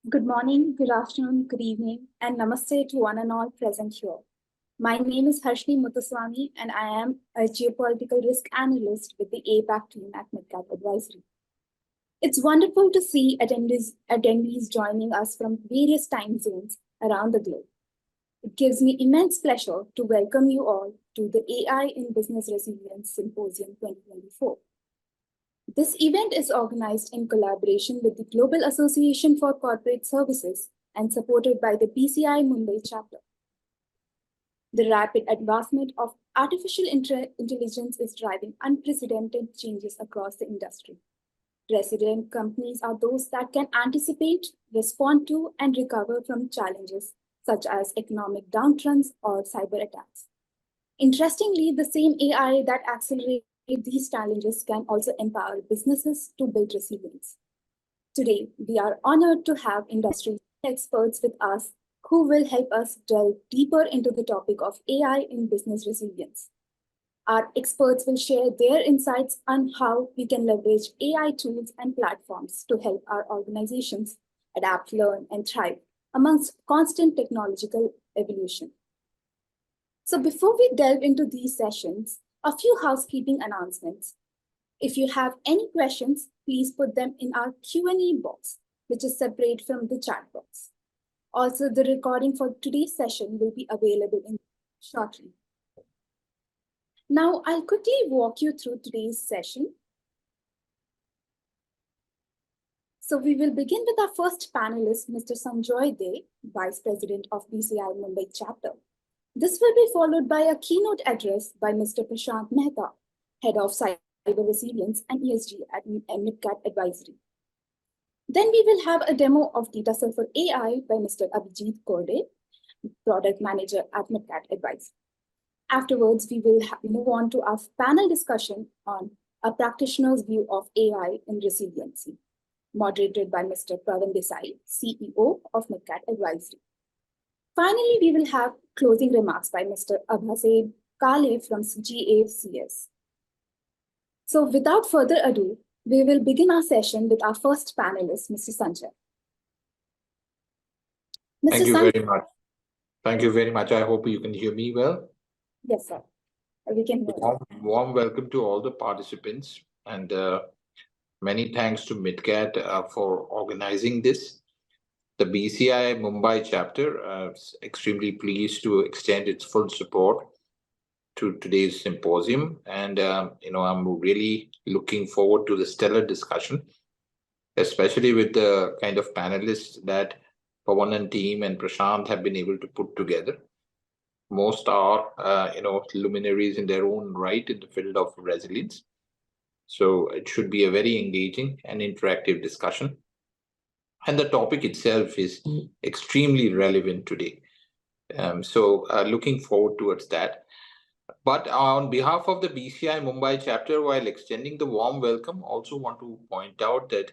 Good morning, good afternoon, good evening, and namaste to one and all present here. My name is Harshni Muthuswamy, and I am a geopolitical risk analyst with the APAC team at Midcap Advisory. It's wonderful to see attendees joining us from various time zones around the globe. It gives me immense pleasure to welcome you all to the AI in Business Resilience Symposium 2024. This event is organized in collaboration with the Global Association for Corporate Services and supported by the BCI Mumbai chapter. The rapid advancement of artificial intelligence is driving unprecedented changes across the industry. Resilient companies are those that can anticipate, respond to, and recover from challenges such as economic downturns or cyber attacks. Interestingly, the same AI that accelerates these challenges can also empower businesses to build resilience. Today, we are honored to have industry experts with us who will help us delve deeper into the topic of AI in business resilience. Our experts will share their insights on how we can leverage AI tools and platforms to help our organizations adapt, learn, and thrive amongst constant technological evolution. So before we delve into these sessions, a few housekeeping announcements. If you have any questions, please put them in our Q&A box, which is separate from the chat box. Also, the recording for today's session will be available shortly. Now, I'll quickly walk you through today's session. So we will begin with our first panelist, Mr. Sanjoy De, Vice President of BCI Mumbai chapter. This will be followed by a keynote address by Mr. Prashant Mehta, Head of Cyber Resilience and ESG at Midcap Advisory. Then we will have a demo of Data Sulfur AI by Mr. Abhijit Korde, Product Manager at Midcap Advisory. Afterwards, we will move on to our panel discussion on a practitioner's view of AI in resiliency, moderated by Mr. Pravan Desai, CEO of Midcap Advisory. Finally, we will have closing remarks by Mr. Abhaseb Kale from GACS. So without further ado, we will begin our session with our first panelist, Mr. Sanjay. Thank you very much. Thank you very much. I hope you can hear me well. Yes, sir. We can hear you. Warm welcome to all the participants, and many thanks to Midcat for organizing this. The BCI Mumbai chapter is extremely pleased to extend its full support to today's symposium. And, I'm really looking forward to the stellar discussion, especially with the kind of panelists that Pawan and team and Prashant have been able to put together. Most are, luminaries in their own right in the field of resilience. So it should be a very engaging and interactive discussion. And the topic itself is extremely relevant today. So looking forward towards that. But on behalf of the BCI Mumbai chapter, while extending the warm welcome, also want to point out that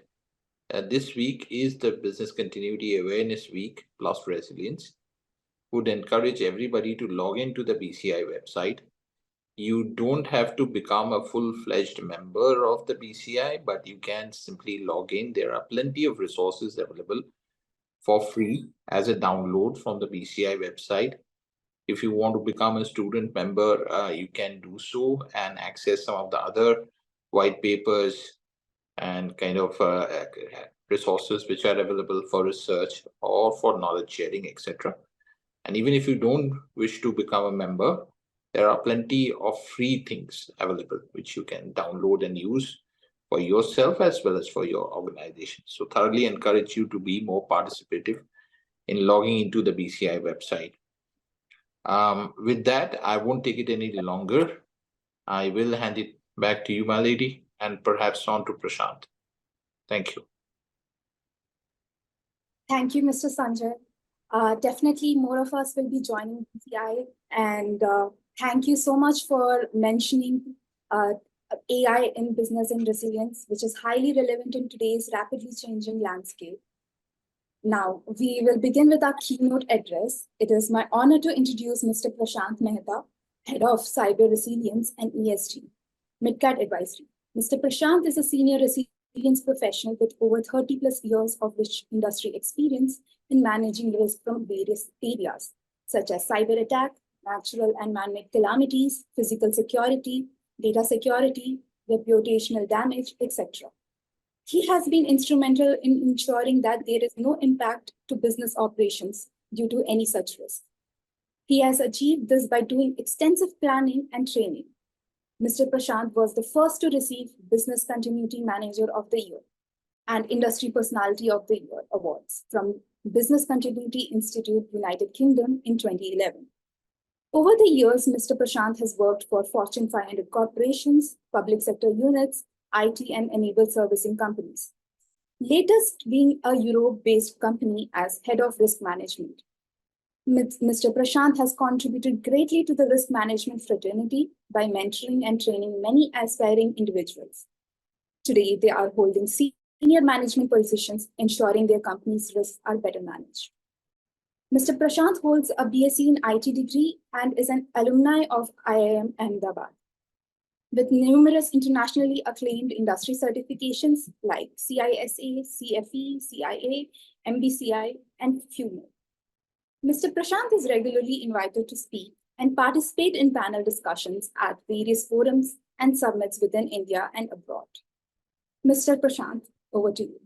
this week is the Business Continuity Awareness Week plus Resilience. Would encourage everybody to log into the BCI website. You don't have to become a full-fledged member of the BCI, but you can simply log in. There are plenty of resources available for free as a download from the BCI website. If you want to become a student member, you can do so and access some of the other white papers and kind of resources which are available for research or for knowledge sharing, etc. And even if you don't wish to become a member, there are plenty of free things available which you can download and use for yourself as well as for your organization. So thoroughly encourage you to be more participative in logging into the BCI website. With that, I won't take it any longer. I will hand it back to you, my lady, and perhaps on to Prashant. Thank you. Thank you, Mr. Sanjay. Definitely more of us will be joining BCI, and thank you so much for mentioning AI in business and resilience, which is highly relevant in today's rapidly changing landscape. Now, we will begin with our keynote address. It is my honor to introduce Mr. Prashant Mehta, Head of Cyber Resilience and ESG, Midcap Advisory. Mr. Prashant is a senior resilience experienced professional with over 30 plus years of rich industry experience in managing risk from various areas, such as cyber attack, natural and man-made calamities, physical security, data security, reputational damage, etc. He has been instrumental in ensuring that there is no impact to business operations due to any such risk. He has achieved this by doing extensive planning and training. Mr. Prashant was the first to receive Business Continuity Manager of the Year and Industry Personality of the Year awards from Business Continuity Institute, United Kingdom in 2011. Over the years, Mr. Prashant has worked for Fortune 500 corporations, public sector units, IT and enabled servicing companies. Latest being a Europe-based company as Head of Risk Management. Mr. Prashant has contributed greatly to the risk management fraternity by mentoring and training many aspiring individuals. Today, they are holding senior management positions, ensuring their company's risks are better managed. Mr. Prashant holds a BSc in IT degree and is an alumni of IIM Ahmedabad, with numerous internationally acclaimed industry certifications like CISA, CFE, CIA, MBCI, and few more. Mr. Prashant is regularly invited to speak and participate in panel discussions at various forums and summits within India and abroad. Mr. Prashant, over to you.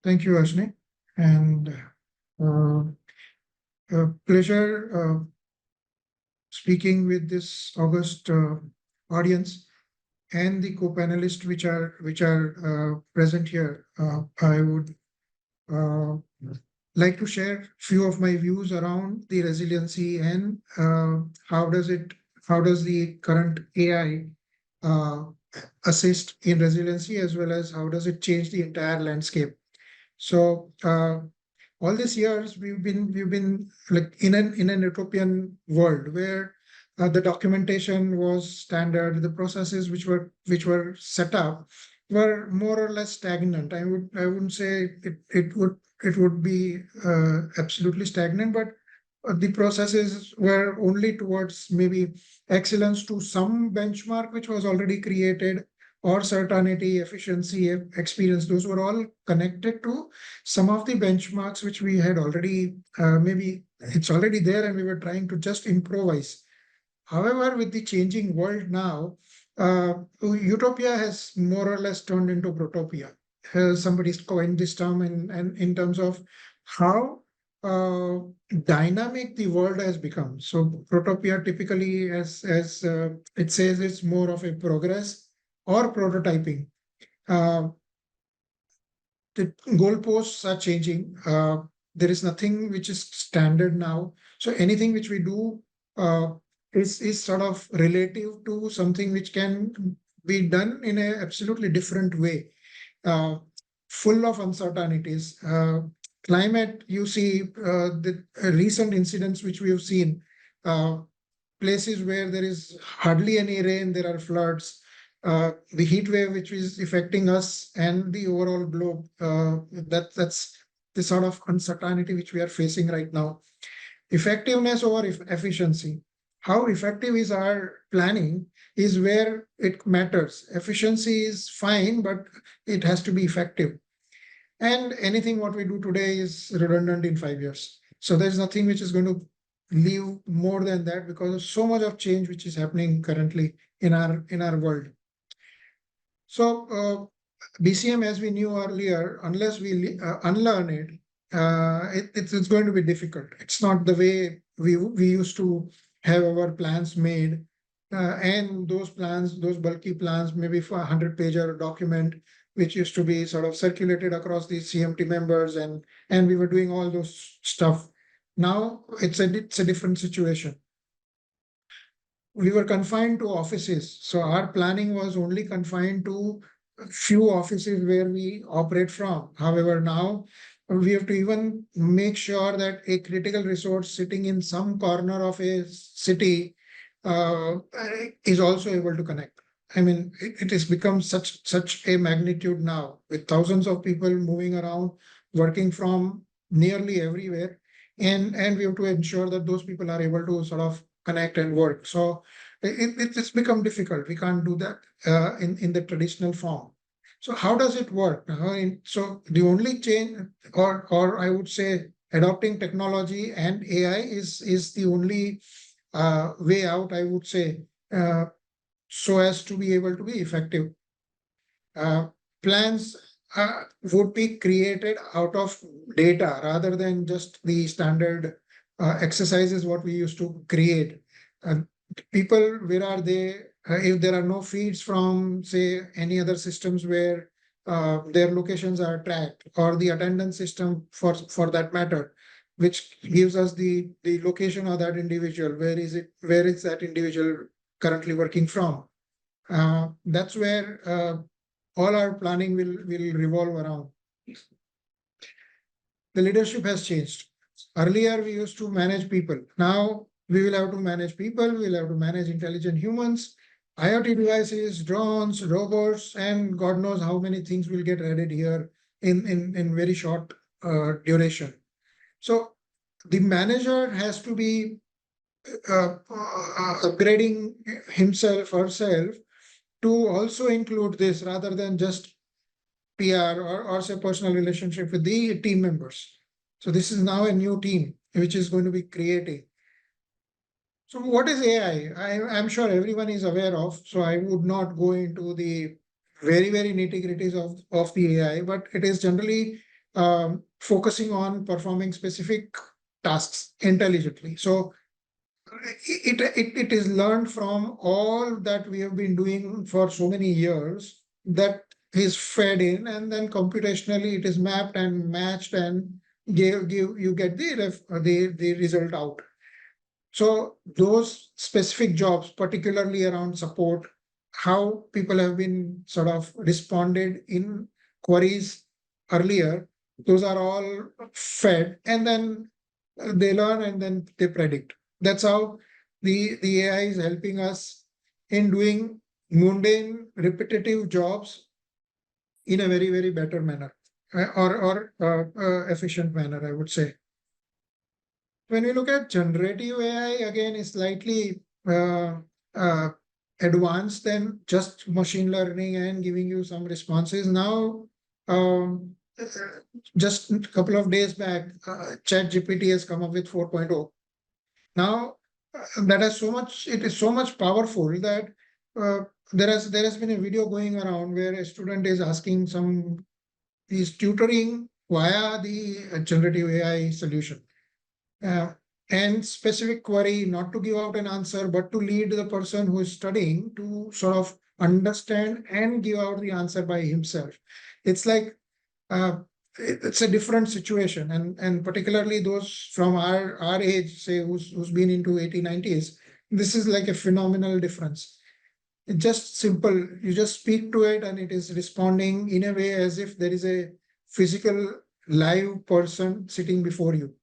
Thank you, Ashni, and a pleasure speaking with this august audience and the co-panelists which are present here. I would like to share few of my views around the resiliency and how does the current AI assist in resiliency, as well as how does it change the entire landscape. So all these years we've been like in an utopian world where the documentation was standard, the processes which were set up were more or less stagnant. I wouldn't say it would be absolutely stagnant, but the processes were only towards maybe excellence to some benchmark which was already created, or certainty, efficiency, experience. Those were all connected to some of the benchmarks which we had already, maybe it's already there and we were trying to just improvise. However, with the changing world now, utopia has more or less turned into protopia. Somebody's coined this term in terms of how dynamic the world has become. So protopia typically, as it says, it's more of a progress or prototyping. The goalposts are changing. There is nothing which is standard now. So anything which we do is sort of relative to something which can be done in an absolutely different way, full of uncertainties. Climate, you see the recent incidents which we have seen, places where there is hardly any rain, there are floods. The heat wave which is affecting us and the overall globe, that's the sort of uncertainty which we are facing right now. Effectiveness over efficiency. How effective is our planning is where it matters. Efficiency is fine, but it has to be effective. And anything what we do today is redundant in 5 years. So there's nothing which is going to leave more than that, because of so much of change which is happening currently in our world. So BCM, as we knew earlier, unless we unlearn it, it's going to be difficult. It's not the way we used to have our plans made, and those bulky plans, maybe for 100-pager document, which used to be sort of circulated across the CMT members, and we were doing all those stuff. Now it's a different situation. We were confined to offices. So our planning was only confined to a few offices where we operate from. However, now we have to even make sure that a critical resource sitting in some corner of a city is also able to connect. I mean, it has become such a magnitude now, with thousands of people moving around, working from nearly everywhere. and we have to ensure that those people are able to sort of connect and work. So it's become difficult. We can't do that in the traditional form. So how does it work? So the only change, or I would say, adopting technology and AI is the only way out, I would say, so as to be able to be effective. Plans would be created out of data rather than just the standard exercises what we used to create. People, where are they? If there are no feeds from, say, any other systems where their locations are tracked, or the attendance system for that matter, which gives us the location of that individual, where is that individual currently working from? That's where all our planning will revolve around. The leadership has changed. Earlier, we used to manage people. Now we will have to manage people. We'll have to manage intelligent humans, IoT devices, drones, robots, and God knows how many things will get added here in very short duration. So the manager has to be upgrading himself, herself, to also include this rather than just PR or say personal relationship with the team members. So this is now a new team which is going to be creating. So what is AI? I'm sure everyone is aware of, so I would not go into the very nitty-gritties of the AI, but it is generally focusing on performing specific tasks intelligently. So it is learned from all that we have been doing for so many years, that is fed in, and then computationally it is mapped and matched, and give you get the result out. So those specific jobs, particularly around support, how people have been sort of responded in queries earlier, those are all fed, and then they learn and then they predict. That's how the AI is helping us in doing mundane, repetitive jobs in a very better manner, or efficient manner, I would say. When we look at generative AI, again, is slightly advanced than just machine learning and giving you some responses. Now, just a couple of days back, ChatGPT has come up with 4.0. Now, that has so much, it is so much powerful that there has been a video going around where a student is asking is tutoring via the generative AI solution. And specific query, not to give out an answer, but to lead the person who is studying to sort of understand and give out the answer by himself. It's like it's a different situation, and particularly those from our age, say, who's been into 80s, 90s, this is like a phenomenal difference. It's just simple. You just speak to it and it is responding in a way as if there is a physical live person sitting before you.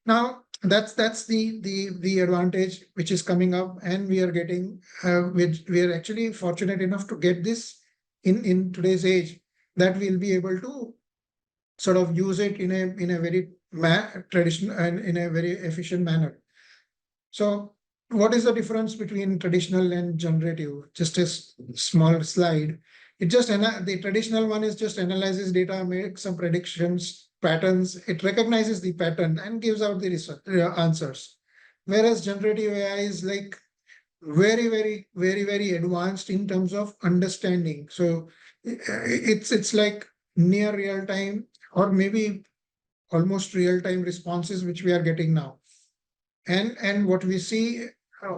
Now that's the advantage which is coming up, and we are getting we are actually fortunate enough to get this in today's age, that we'll be able to sort of use it in a very traditional and in a very efficient manner. So what is the difference between traditional and generative? Just a small slide. It just the traditional one is just analyzes data, makes some predictions, patterns. It recognizes the pattern and gives out the answers. Whereas generative AI is like very advanced in terms of understanding. So it's like near real time, or maybe almost real time responses which we are getting now. And what we see,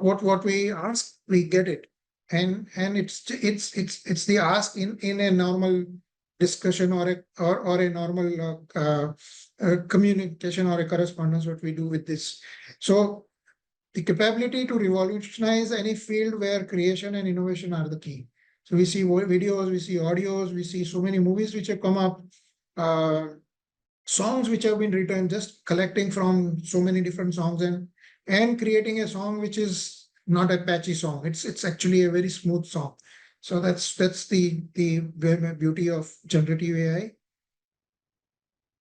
what we ask, we get it. And it's the ask in a normal discussion or a normal communication or a correspondence what we do with this. So the capability to revolutionize any field where creation and innovation are the key. So we see videos, we see audios, we see so many movies which have come up, songs which have been written, just collecting from so many different songs and creating a song which is not a patchy song. It's actually a very smooth song. So that's the beauty of generative AI.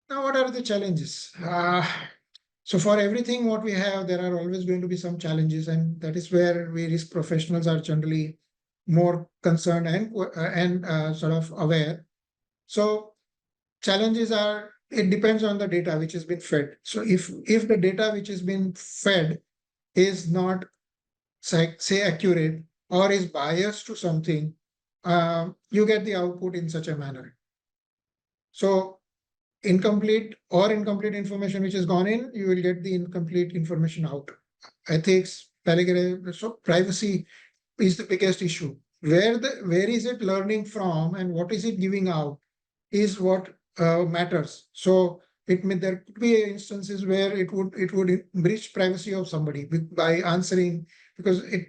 Now, what are the challenges? So for everything what we have, there are always going to be some challenges, and that is where we risk professionals are generally more concerned and sort of aware. So challenges are, it depends on the data which has been fed. So if the data which has been fed is not say accurate or is biased to something, you get the output in such a manner. So incomplete information which has gone in, you will get the incomplete information out. Ethics, paragraph, so privacy is the biggest issue. Where is it learning from and what is it giving out is what matters. So there could be instances where it would breach privacy of somebody by answering, because it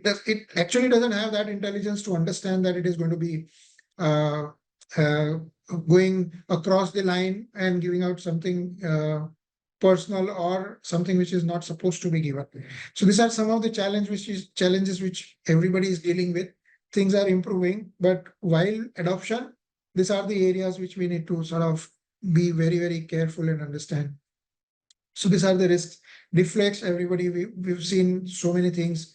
actually doesn't have that intelligence to understand that it is going to be uh, uh, going across the line and giving out something personal or something which is not supposed to be given. So these are some of the challenges which everybody is dealing with. Things are improving, but while adoption, these are the areas which we need to sort of be very, very careful and understand. So these are the risks. Deflects, everybody, we've seen so many things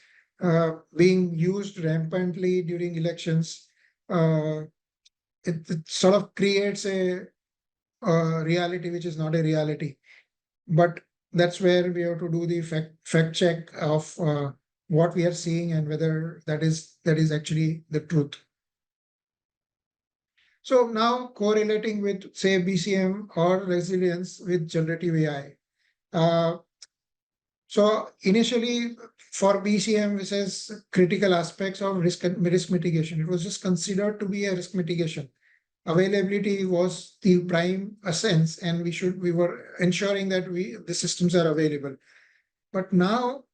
being used rampantly during elections. It sort of creates a reality which is not a reality. But that's where we have to do the fact check of what we are seeing and whether that is actually the truth. So now correlating with, say, BCM or resilience with generative AI. So initially for BCM, which is critical aspects of risk mitigation, it was just considered to be a risk mitigation. Availability was the prime essence, and we were ensuring that the systems are available. But now,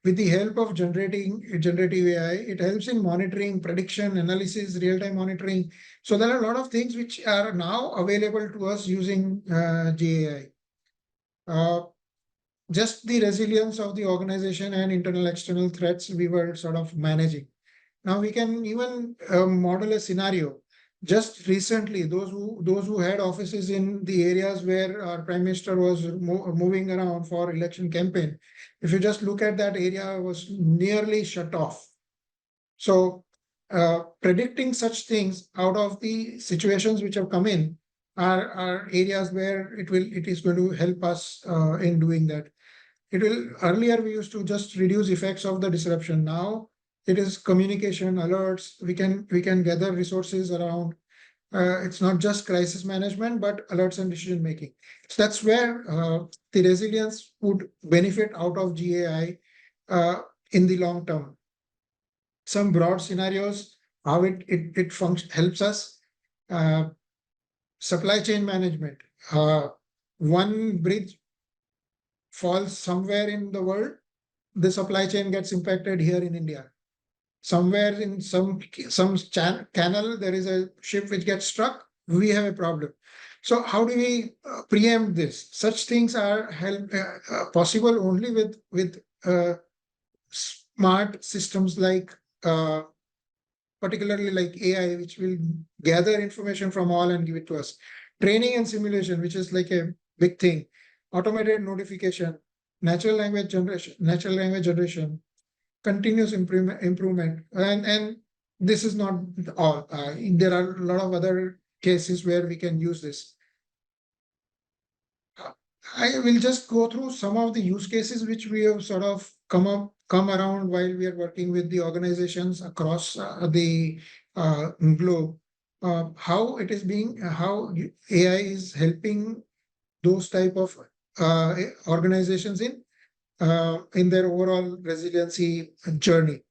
with the help of generative AI, it helps in monitoring, prediction, analysis, real-time monitoring. So there are a lot of things which are now available to us using GAI. Just the resilience of the organization and internal external threats we were sort of managing. Now we can even model a scenario. Just recently, those who had offices in the areas where our prime minister was moving around for election campaign, if you just look at that area, was nearly shut off. So predicting such things out of the situations which have come in are areas where it is going to help us in doing that. Earlier we used to just reduce effects of the disruption. Now it is communication alerts. We can gather resources around. It's not just crisis management, but alerts and decision making. So that's where the resilience would benefit out of GAI in the long term. Some broad scenarios, how it helps us. Supply chain management. One bridge falls somewhere in the world, the supply chain gets impacted here in India. Somewhere in some canal, there is a ship which gets struck, we have a problem. So how do we preempt this? Such things are possible only with smart systems like particularly like AI, which will gather information from all and give it to us. Training and simulation, which is like a big thing. Automated notification, natural language generation, continuous improvement, and this is not all. There are a lot of other cases where we can use this. I will just go through some of the use cases which we have sort of come around while we are working with the organizations across the globe. How it is how AI is helping those type of organizations in their overall resiliency journey.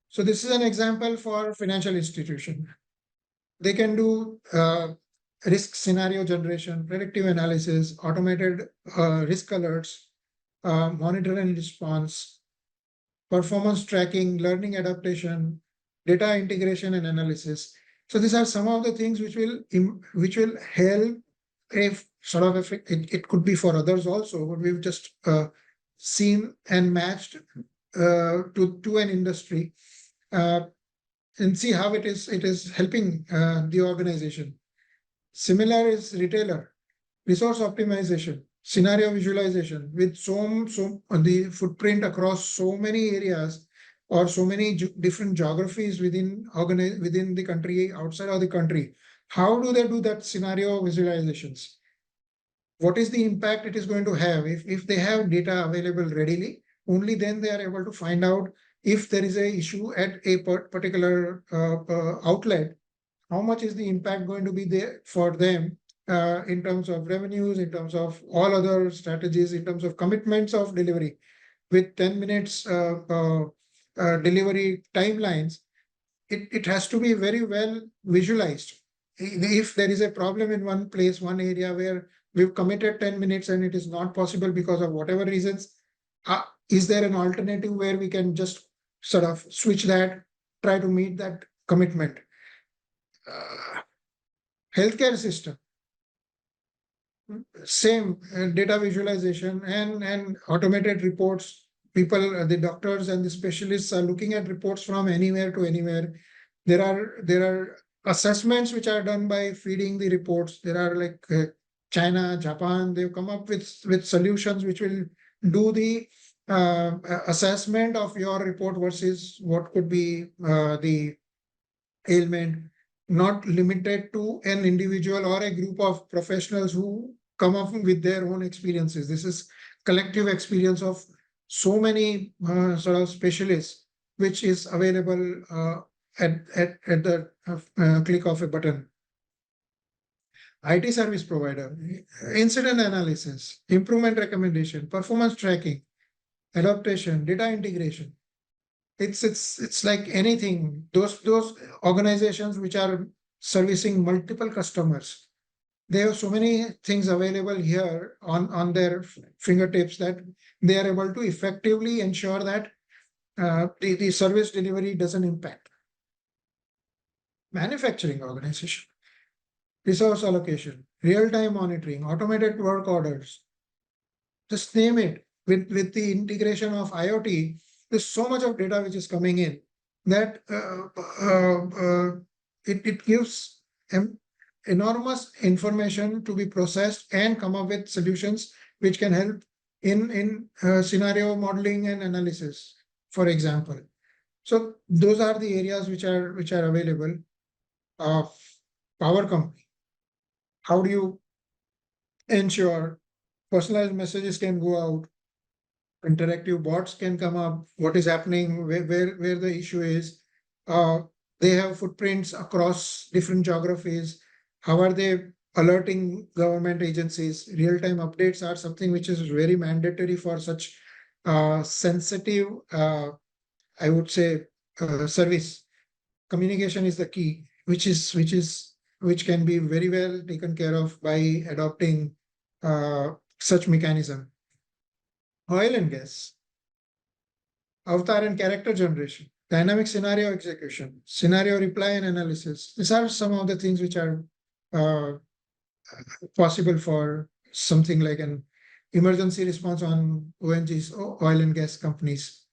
So this is an example for financial institution. They can do risk scenario generation, predictive analysis, automated risk alerts, monitor and response, performance tracking, learning adaptation, data integration and analysis. So these are some of the things which will help if sort of effect. It could be for others also, but we've just seen and matched to an industry and see how it is helping the organization. Similar is retailer, resource optimization. scenario visualization with so the footprint across so many areas or so many different geographies within the country, outside of the country. How do they do that scenario visualizations? What is the impact it is going to have? If they have data available readily, only then they are able to find out if there is a issue at a particular outlet, how much is the impact going to be there for them in terms of revenues, in terms of all other strategies, in terms of commitments of delivery. With 10 minutes delivery timelines, it has to be very well visualized. If there is a problem in one place, one area where we've committed 10 minutes and it is not possible because of whatever reasons, is there an alternative where we can just sort of switch that, try to meet that commitment? Healthcare system, same data visualization and automated reports. People, the doctors and the specialists are looking at reports from anywhere to anywhere. There are assessments which are done by feeding the reports. There are like China, Japan, they've come up with solutions which will do the assessment of your report versus what could be the ailment, not limited to an individual or a group of professionals who come up with their own experiences. This is collective experience of so many sort of specialists, which is available at the click of a button. IT service provider, incident analysis, improvement recommendation, performance tracking, adaptation, data integration. It's like anything. Those organizations which are servicing multiple customers, they have so many things available here on their fingertips that they are able to effectively ensure that the service delivery doesn't impact. Manufacturing organization, resource allocation, real-time monitoring, automated work orders, just name it. With the integration of IoT, there's so much of data which is coming in that it gives enormous information to be processed and come up with solutions which can help in scenario modeling and analysis, for example. So those are the areas which are available. Power company, how do you ensure personalized messages can go out, interactive bots can come up, what is happening, where the issue is. They have footprints across different geographies. How are they alerting government agencies? Real-time updates are something which is very mandatory for such sensitive, I would say, service. Communication is the key, which can be very well taken care of by adopting such mechanism. Oil and gas, avatar and character generation, dynamic scenario execution, scenario reply and analysis. These are some of the things which are possible for something like an emergency response on ONGs, oil and gas companies.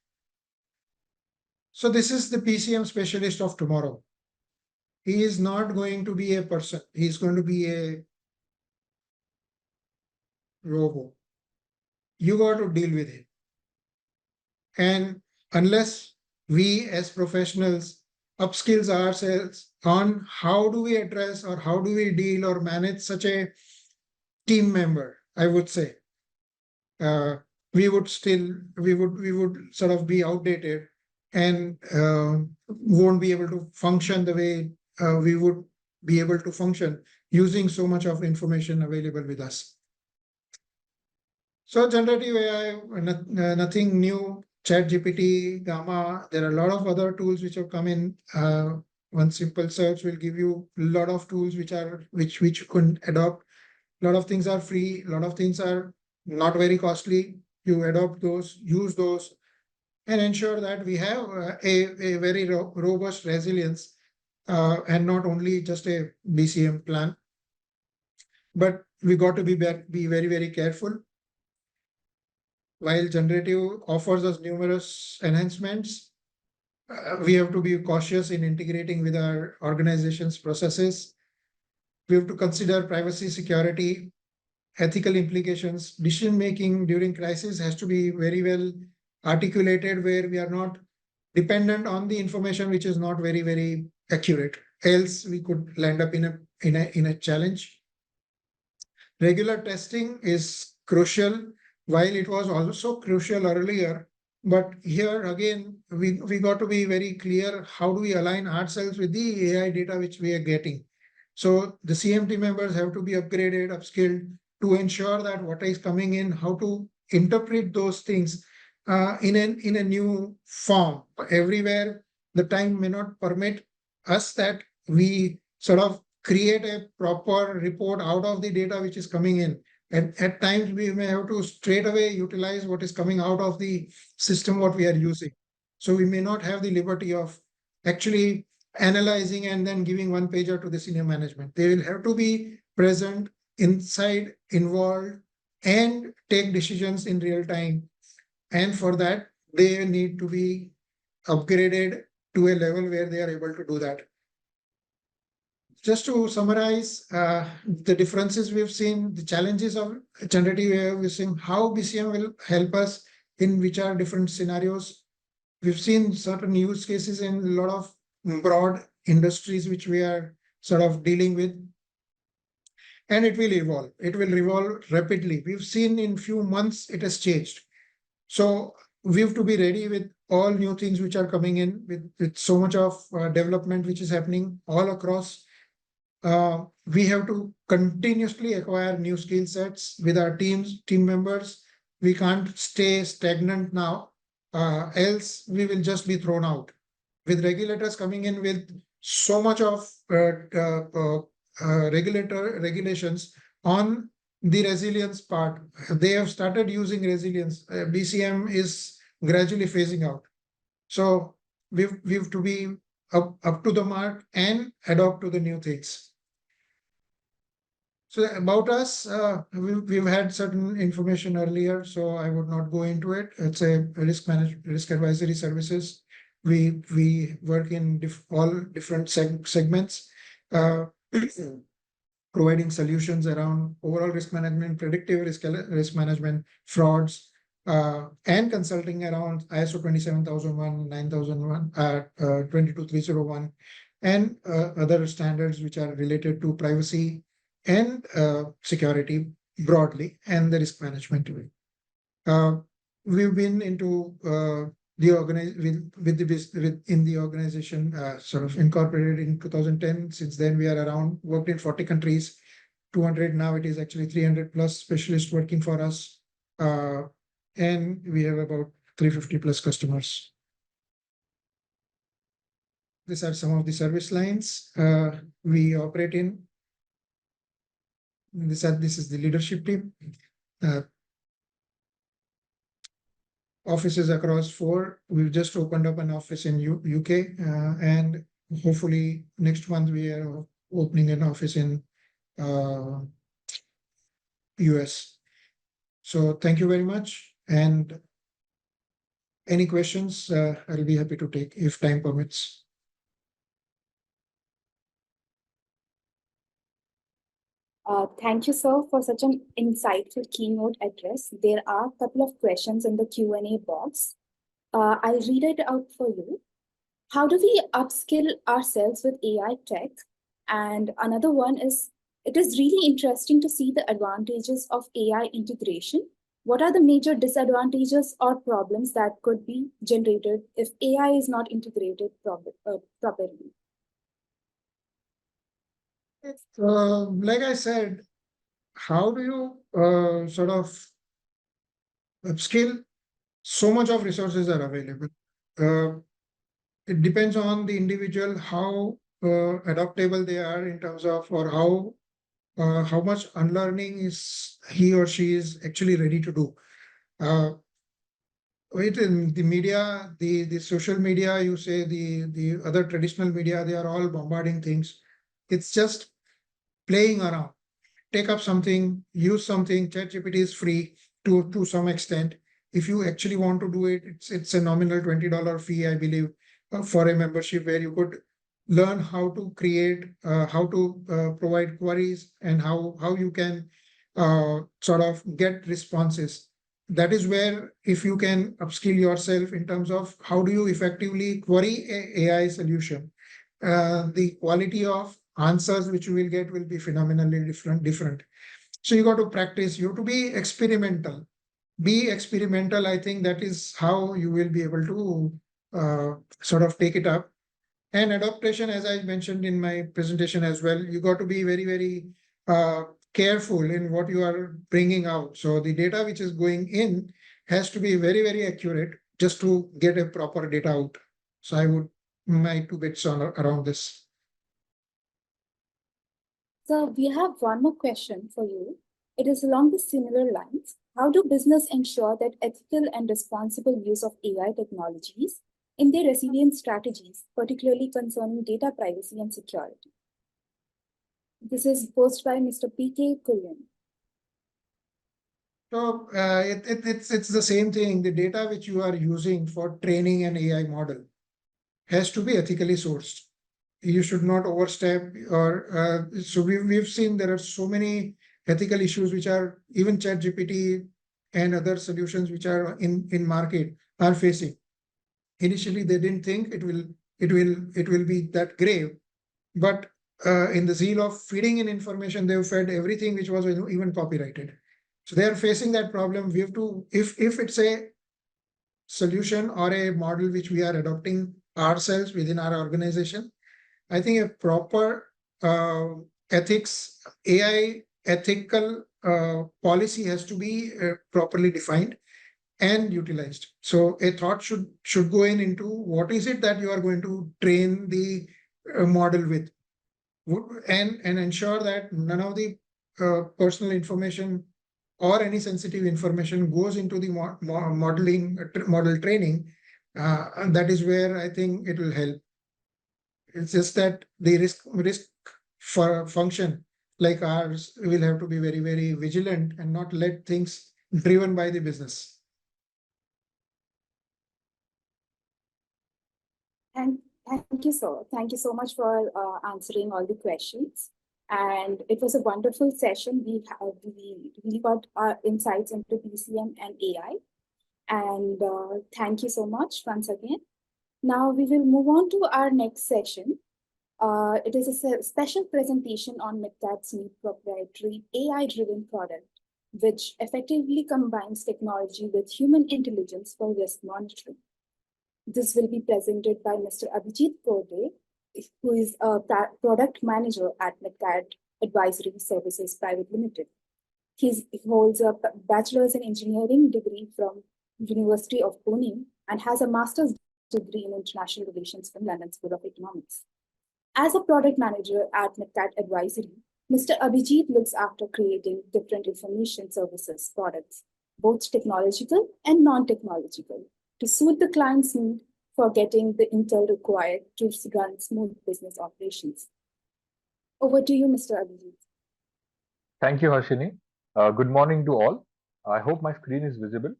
So this is the PCM specialist of tomorrow. He is not going to be a person. He is going to be a robot. You got to deal with it. And unless we as professionals upskills ourselves on how do we address or how do we deal or manage such a team member, I would say, we would sort of be outdated and won't be able to function the way we would be able to function using so much of information available with us. So generative AI, nothing new. ChatGPT, Gamma, there are a lot of other tools which have come in. One simple search will give you a lot of tools which you can adopt. A lot of things are free, a lot of things are not very costly. You adopt those, use those, and ensure that we have a very robust resilience and not only just a BCM plan. But we got to be very, very careful. While generative offers us numerous enhancements, we have to be cautious in integrating with our organization's processes. We have to consider privacy, security, ethical implications. Decision making during crisis has to be very well articulated, where we are not dependent on the information which is not very accurate. Else we could land up in a challenge. Regular testing is crucial, while it was also crucial earlier. But here again, we got to be very clear, how do we align ourselves with the AI data which we are getting? So the CMT members have to be upgraded, upskilled to ensure that what is coming in, how to interpret those things in a new form. Everywhere the time may not permit us that we sort of create a proper report out of the data which is coming in. And at times we may have to straight away utilize what is coming out of the system, what we are using. So we may not have the liberty of actually analyzing and then giving one pager to the senior management. They will have to be present, inside, involved, and take decisions in real time. And for that, they need to be upgraded to a level where they are able to do that. Just to summarize the differences we've seen, the challenges of generative AI, we've seen how BCM will help us in which are different scenarios. We've seen certain use cases in a lot of broad industries which we are sort of dealing with. And it will evolve. It will evolve rapidly. We've seen in few months it has changed. So we have to be ready with all new things which are coming in, with so much of development which is happening all across. We have to continuously acquire new skill sets with our team members. We can't stay stagnant now, else we will just be thrown out. With regulators coming in with so much of regulations on the resilience part, they have started using resilience. BCM is gradually phasing out. So we've to be up to the mark and adopt to the new things. So about us, we've had certain information earlier, so I would not go into it. It's a risk advisory services. We work in all different segments, providing solutions around overall risk management, predictive risk management, frauds, and consulting around ISO 27001, 9001, 22301, and other standards which are related to privacy and security broadly, and the risk management. We've been into the organization, sort of incorporated in 2010. Since then, we are around, worked in 40 countries, 200 now. It is actually 300 plus specialists working for us, and we have about 350 plus customers. These are some of the service lines we operate in. This is the leadership team. Offices across 4. We've just opened up an office in UK, and hopefully next month we are opening an office in US. So thank you very much. And any questions, I'll be happy to take if time permits. Thank you, sir, for such an insightful keynote address. There are a couple of questions in the Q&A box. I'll read it out for you. How do we upskill ourselves with AI tech? And another one is, it is really interesting to see the advantages of AI integration. What are the major disadvantages or problems that could be generated if AI is not integrated properly? Like I said, how do you sort of upskill? So much of resources are available. It depends on the individual, how adaptable they are in terms of, or how much unlearning is he or she is actually ready to do. In the media, the social media, you say the other traditional media, they are all bombarding things. It's just playing around. Take up something, use something. ChatGPT is free to some extent. If you actually want to do it, it's a nominal $20 fee, I believe, for a membership, where you could learn how to create, how to provide queries, and how you can sort of get responses. That is where, if you can upskill yourself in terms of how do you effectively query a AI solution, the quality of answers which you will get will be phenomenally different. So you got to practice, you have to be experimental. Be experimental. I think that is how you will be able to sort of take it up. And adaptation, as I mentioned in my presentation as well, you got to be very, very careful in what you are bringing out. So the data which is going in has to be very, very accurate just to get a proper data out. So I would, my 2 bits on around this. So we have one more question for you. It is along the similar lines. How do business ensure that ethical and responsible use of AI technologies in their resilience strategies, particularly concerning data privacy and security? This is posed by Mr. P.K. Kullian. So it's the same thing. The data which you are using for training an AI model has to be ethically sourced. You should not overstep, or so we've seen there are so many ethical issues which are even ChatGPT and other solutions which are in market are facing. Initially, they didn't think it will be that grave, but in the zeal of feeding in information, they've fed everything which was even copyrighted. So they are facing that problem. We have to, if it's a solution or a model which we are adopting ourselves within our organization, I think a proper ethics, AI ethical policy has to be properly defined and utilized. So a thought should go into what is it that you are going to train the model with, and ensure that none of the personal information or any sensitive information goes into the model training. And that is where I think it will help. It's just that the risk for function like ours will have to be very, very vigilant and not let things driven by the business. Thank you, sir. Thank you so much for answering all the questions. And it was a wonderful session. We really got our insights into BCM and AI. And thank you so much once again. Now we will move on to our next session. It is a special presentation on MidCat's new proprietary AI-driven product, which effectively combines technology with human intelligence for risk monitoring. This will be presented by Mr. Abhijit Kode, who is a product manager at MidCat Advisory Services Private Limited. He holds a bachelor's in engineering degree from University of Pune and has a master's degree in international relations from London School of Economics. As a product manager at MidCat Advisory, Mr. Abhijit looks after creating different information services products, both technological and non-technological, to suit the client's need for getting the intel required to run smooth business operations. Over to you, Mr. Abhijit. Thank you, Harshini. Good morning to all. I hope my screen is visible.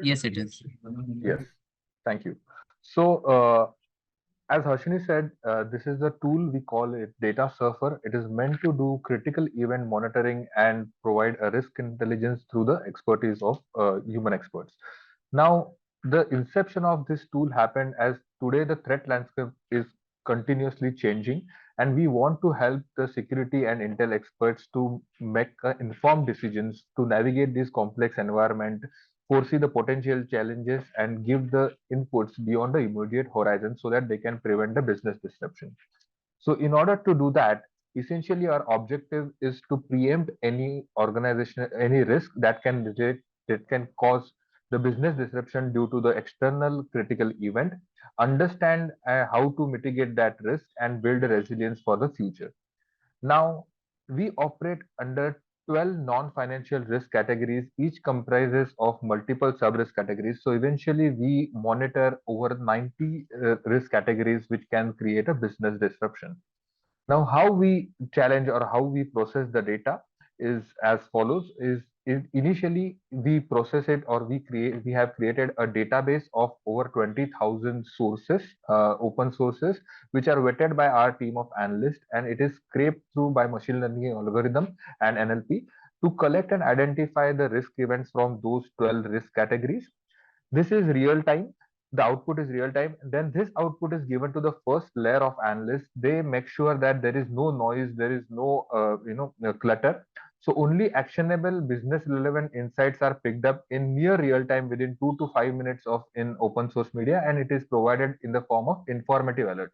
Yes, it is. Yes, thank you. So, as Harshini said, this is the tool we call it Data Surfer. It is meant to do critical event monitoring and provide a risk intelligence through the expertise of human experts. Now, the inception of this tool happened as today the threat landscape is continuously changing, and we want to help the security and intel experts to make informed decisions to navigate this complex environment, foresee the potential challenges, and give the inputs beyond the immediate horizon so that they can prevent the business disruption. So in order to do that, essentially our objective is to preempt any organization, any risk that can cause the business disruption due to the external critical event, understand how to mitigate that risk and build a resilience for the future. Now, we operate under 12 non-financial risk categories, each comprises of multiple sub-risk categories. So eventually we monitor over 90 risk categories which can create a business disruption. Now, how we challenge or how we process the data is as follows: is initially we process it, or we have created a database of over 20,000 sources, open sources, which are vetted by our team of analysts, and it is scraped through by machine learning algorithm and NLP to collect and identify the risk events from those 12 risk categories. This is real time. The output is real time. Then this output is given to the first layer of analysts. They make sure that there is no noise, there is no clutter. So only actionable business relevant insights are picked up in near real time within 2 to 5 minutes of in open source media, and it is provided in the form of informative alert.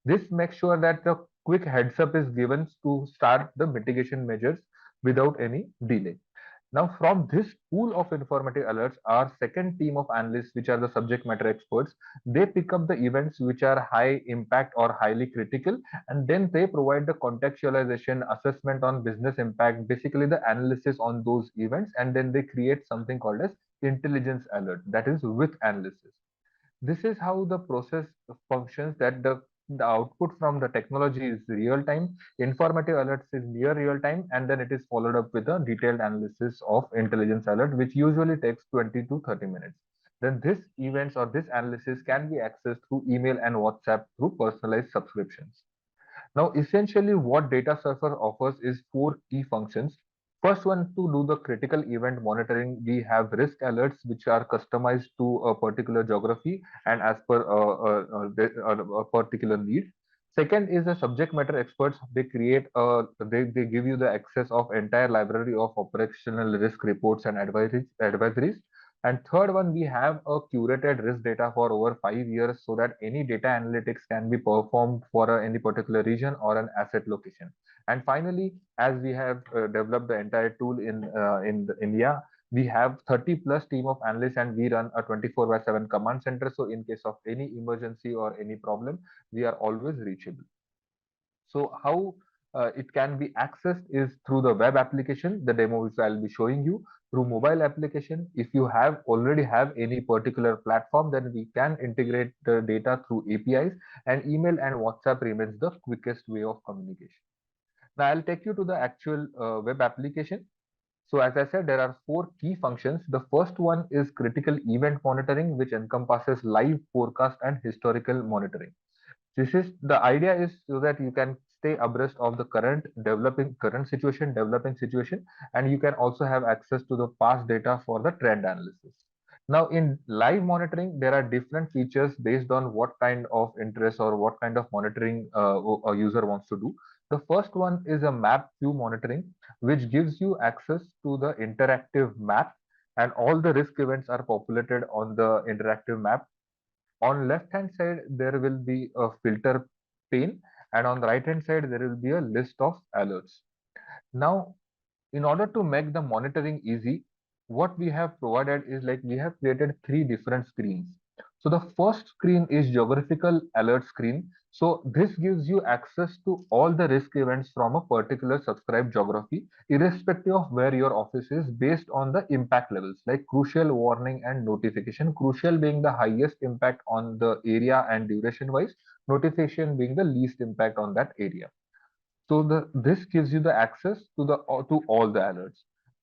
This makes sure that the quick heads up is given to start the mitigation measures without any delay. Now, from this pool of informative alerts, our second team of analysts, which are the subject matter experts, they pick up the events which are high impact or highly critical, and then they provide the contextualization, assessment on business impact, basically the analysis on those events, and then they create something called as intelligence alert, that is with analysis. This is how the process functions, that the output from the technology is real time, informative alerts is near real time, and then it is followed up with a detailed analysis of intelligence alert, which usually takes 20 to 30 minutes. Then this events or this analysis can be accessed through email and WhatsApp through personalized subscriptions. Now, essentially, what Data Surfer offers is four key functions. First one, to do the critical event monitoring, we have risk alerts which are customized to a particular geography and as per a particular need. Second is the subject matter experts. They create they give you the access of entire library of operational risk reports and advisories. And third one, we have a curated risk data for over 5 years so that any data analytics can be performed for any particular region or an asset location. And finally, as we have developed the entire tool in India, we have 30 plus team of analysts, and we run a 24/7 command center. So in case of any emergency or any problem, we are always reachable. So how it can be accessed is through the web application, the demo which I'll be showing you, through mobile application. If you have already have any particular platform, then we can integrate the data through APIs, and email and WhatsApp remains the quickest way of communication. Now I'll take you to the actual web application. So as I said, there are four key functions. The first one is critical event monitoring, which encompasses live forecast and historical monitoring. This is the idea is so that you can stay abreast of the developing situation, and you can also have access to the past data for the trend analysis. Now, in live monitoring, there are different features based on what kind of interest or what kind of monitoring a user wants to do. The first one is a map view monitoring, which gives you access to the interactive map, and all the risk events are populated on the interactive map. On left hand side there will be a filter pane, and on the right hand side there will be a list of alerts. Now, in order to make the monitoring easy, what we have provided is, like, we have created three different screens. So the first screen is geographical alert screen. So this gives you access to all the risk events from a particular subscribed geography, irrespective of where your office is, based on the impact levels, like crucial, warning, and notification. Crucial being the highest impact on the area and duration wise, notification being the least impact on that area. So this gives you the access to to all the alerts.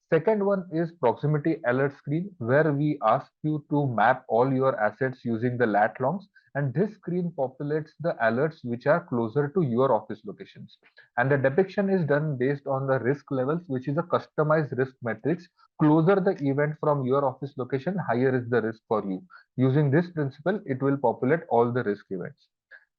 Second one is proximity alert screen, where we ask you to map all your assets using the lat longs, and this screen populates the alerts which are closer to your office locations. And the depiction is done based on the risk levels, which is a customized risk matrix. Closer the event from your office location, higher is the risk for you. Using this principle, it will populate all the risk events.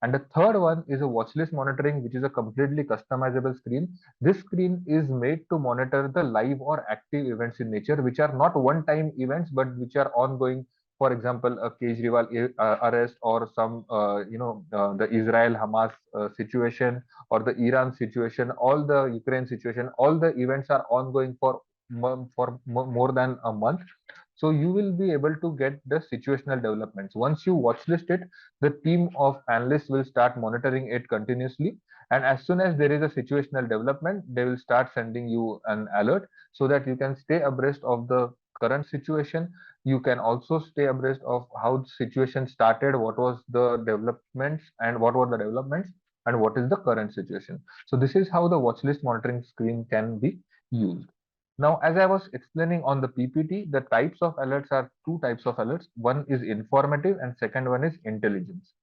And the third one is a watchlist monitoring, which is a completely customizable screen. This screen is made to monitor the live or active events in nature, which are not one-time events, but which are ongoing. For example, a Kejriwal arrest, or some, the Israel-Hamas situation, or the Iran situation, all the Ukraine situation. All the events are ongoing for more than a month. So you will be able to get the situational developments. Once you watchlist it, the team of analysts will start monitoring it continuously. And as soon as there is a situational development, they will start sending you an alert so that you can stay abreast of the current situation. You can also stay abreast of how the situation started, what was the developments, and what were the developments, and what is the current situation. So this is how the watchlist monitoring screen can be used. Now, as I was explaining on the PPT, the types of alerts are two types of alerts. One is informative and second one is intelligence.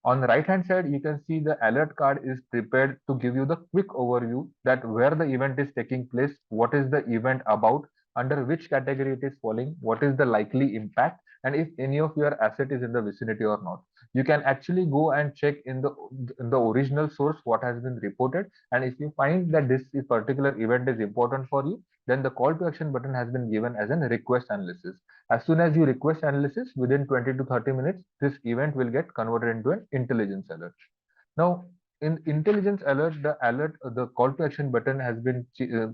On the right hand side, you can see the alert card is prepared to give you the quick overview that where the event is taking place, what is the event about, under which category it is falling, what is the likely impact, and if any of your asset is in the vicinity or not. You can actually go and check in the original source what has been reported, and if you find that this particular event is important for you, then the call to action button has been given as a request analysis. As soon as you request analysis, within 20 to 30 minutes, this event will get converted into an intelligence alert. Now, in intelligence alert, the call to action button has been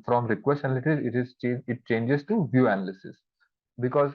from request analysis, it changes to view analysis, because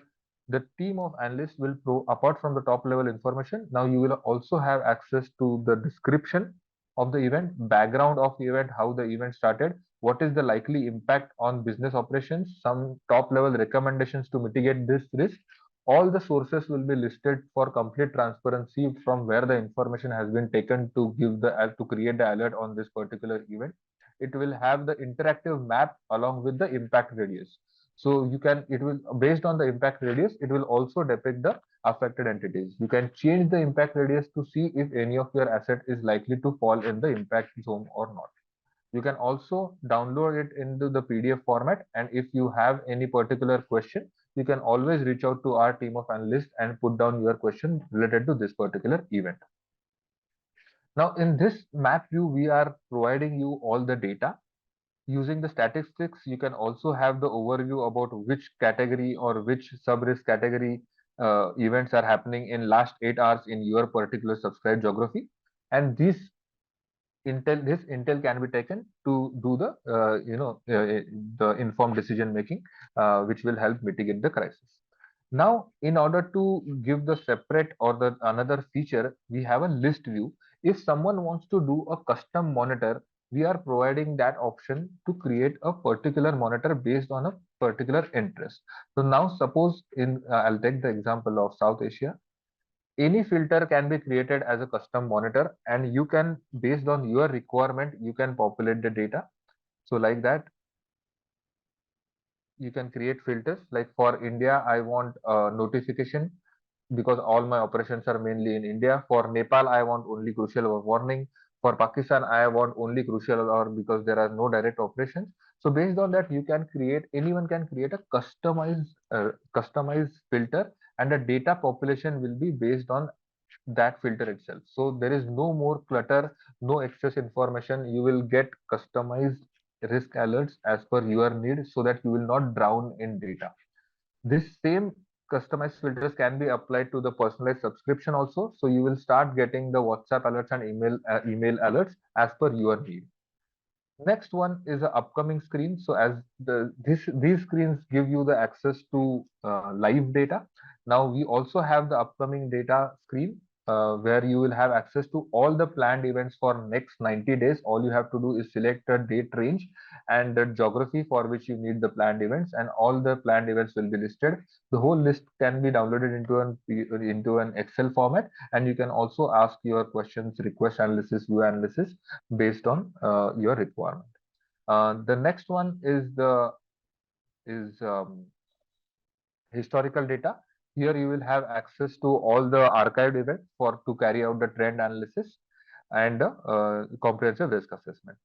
the team of analysts will apart from the top level information, now you will also have access to the description of the event, background of the event, how the event started, what is the likely impact on business operations, some top level recommendations to mitigate this risk. All the sources will be listed for complete transparency from where the information has been taken to to create the alert on this particular event. It will have the interactive map along with the impact radius. So it will, based on the impact radius, it will also depict the affected entities. You can change the impact radius to see if any of your asset is likely to fall in the impact zone or not. You can also download it into the PDF format, and if you have any particular question, you can always reach out to our team of analysts and put down your question related to this particular event. Now, in this map view, we are providing you all the data. Using the statistics, you can also have the overview about which category or which sub-risk category events are happening in last 8 hours in your particular subscribed geography. And this intel can be taken to do the informed decision making, which will help mitigate the crisis. Now, in order to give the separate or the another feature, we have a list view. If someone wants to do a custom monitor, we are providing that option to create a particular monitor based on a particular interest. So now suppose I'll take the example of South Asia. Any filter can be created as a custom monitor, and you can, based on your requirement, you can populate the data. So like that, you can create filters. Like for India, I want a notification because all my operations are mainly in India. For Nepal, I want only crucial or warning. For Pakistan, I want only crucial or because there are no direct operations. So based on that, anyone can create a customized filter, and the data population will be based on that filter itself. So there is no more clutter, no excess information. You will get customized risk alerts as per your need so that you will not drown in data. This same customized filters can be applied to the personalized subscription also. So you will start getting the WhatsApp alerts and email alerts as per your need. Next one is the upcoming screen. So as these screens give you the access to live data. Now we also have the upcoming data screen where you will have access to all the planned events for next 90 days. All you have to do is select a date range and the geography for which you need the planned events, and all the planned events will be listed. The whole list can be downloaded into an Excel format, and you can also ask your questions, request analysis, view analysis based on your requirement. The next one is historical data. Here you will have access to all the archived events to carry out the trend analysis and comprehensive risk assessment.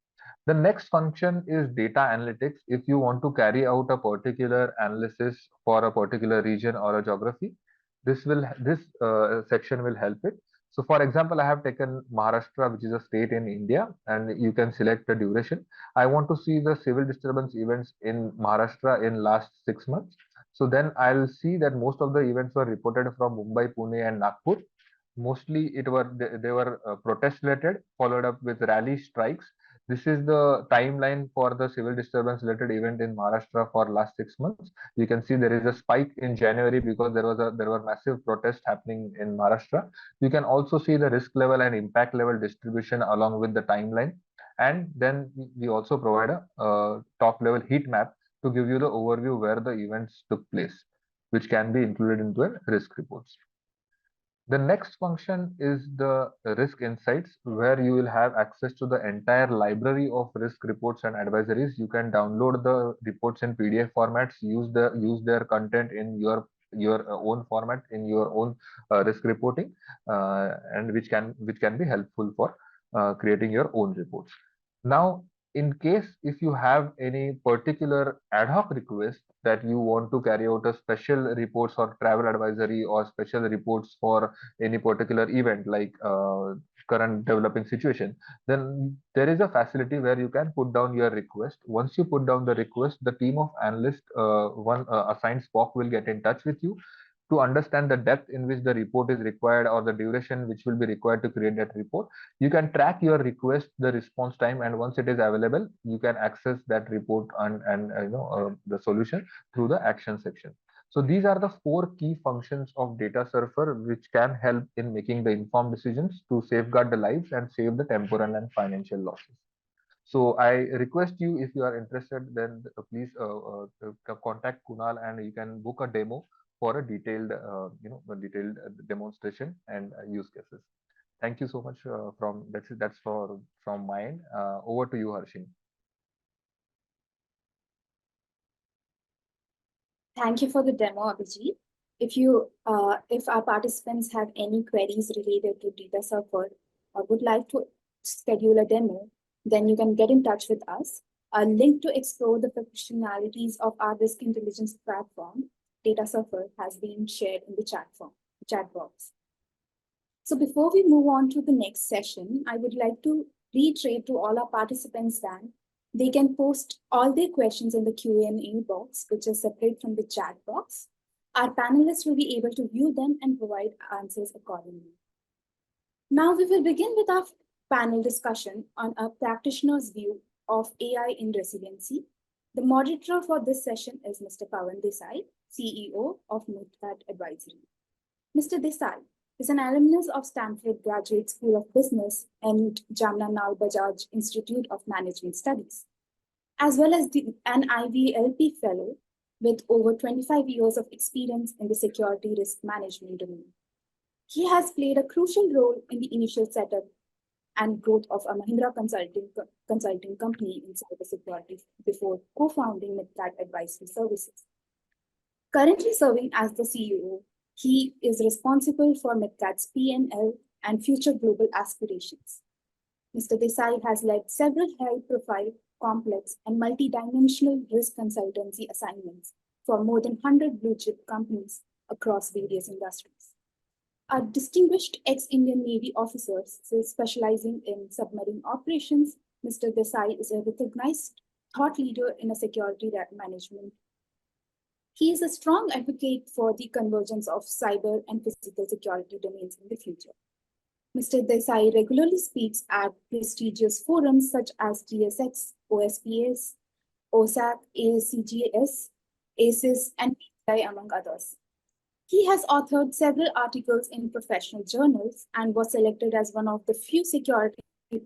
The next function is data analytics. If you want to carry out a particular analysis for a particular region or a geography, this section will help it. So for example, I have taken Maharashtra, which is a state in India, and you can select the duration. I want to see the civil disturbance events in Maharashtra in last 6 months. So then I'll see that most of the events were reported from Mumbai, Pune, and Nagpur. Mostly they were protest related, followed up with rally strikes. This is the timeline for the civil disturbance related event in Maharashtra for last 6 months. You can see there is a spike in January because there were massive protests happening in Maharashtra. You can also see the risk level and impact level distribution along with the timeline. And then we also provide a top level heat map to give you the overview where the events took place, which can be included into a risk reports. The next function is the risk insights, where you will have access to the entire library of risk reports and advisories. You can download the reports in PDF formats, use their content in your own format in your own risk reporting, and which can be helpful for creating your own reports. Now, in case if you have any particular ad hoc request that you want to carry out a special reports or travel advisory or special reports for any particular event like current developing situation, then there is a facility where you can put down your request. Once you put down the request, the team of analysts, one assigned SPOC, will get in touch with you to understand the depth in which the report is required or the duration which will be required to create that report. You can track your request, the response time, and once it is available, you can access that report and the solution through the action section. So these are the 4 key functions of data surfer which can help in making the informed decisions to safeguard the lives and save the temporal and financial losses. So I request you, if you are interested, then please contact Kunal and you can book a demo for a detailed, a detailed demonstration and use cases. Thank you so much. That's from my end. Over to you, Harshini. Thank you for the demo, Abhijit. If our participants have any queries related to data surfer or would like to schedule a demo, then you can get in touch with us. A link to explore the functionalities of our risk intelligence platform, Data Surfer, has been shared in the chat box. So before we move on to the next session, I would like to reiterate to all our participants that they can post all their questions in the Q&A box, which is separate from the chat box. Our panelists will be able to view them and provide answers accordingly. Now we will begin with our panel discussion on a practitioner's view of AI in resiliency. The moderator for this session is Mr. Pawan Desai, CEO of Midcat Advisory. Mr. Desai is an alumnus of Stanford Graduate School of Business and Jamnalal Bajaj Institute of Management Studies, as well as an IVLP fellow with over 25 years of experience in the security risk management domain. He has played a crucial role in the initial setup and growth of a Mahindra consulting company in cybersecurity before co-founding Midcat Advisory Services. Currently serving as the CEO, he is responsible for Midcat's P&L and future global aspirations. Mr. Desai has led several high-profile, complex, and multidimensional risk consultancy assignments for more than 100 blue-chip companies across various industries. A distinguished ex-Indian Navy officer specializing in submarine operations, Mr. Desai is a recognized thought leader in a security management. He is a strong advocate for the convergence of cyber and physical security domains in the future. Mr. Desai regularly speaks at prestigious forums such as GSX, OSPS, OSAC, ASCGS, ACES, and PCI, among others. He has authored several articles in professional journals and was selected as one of the few security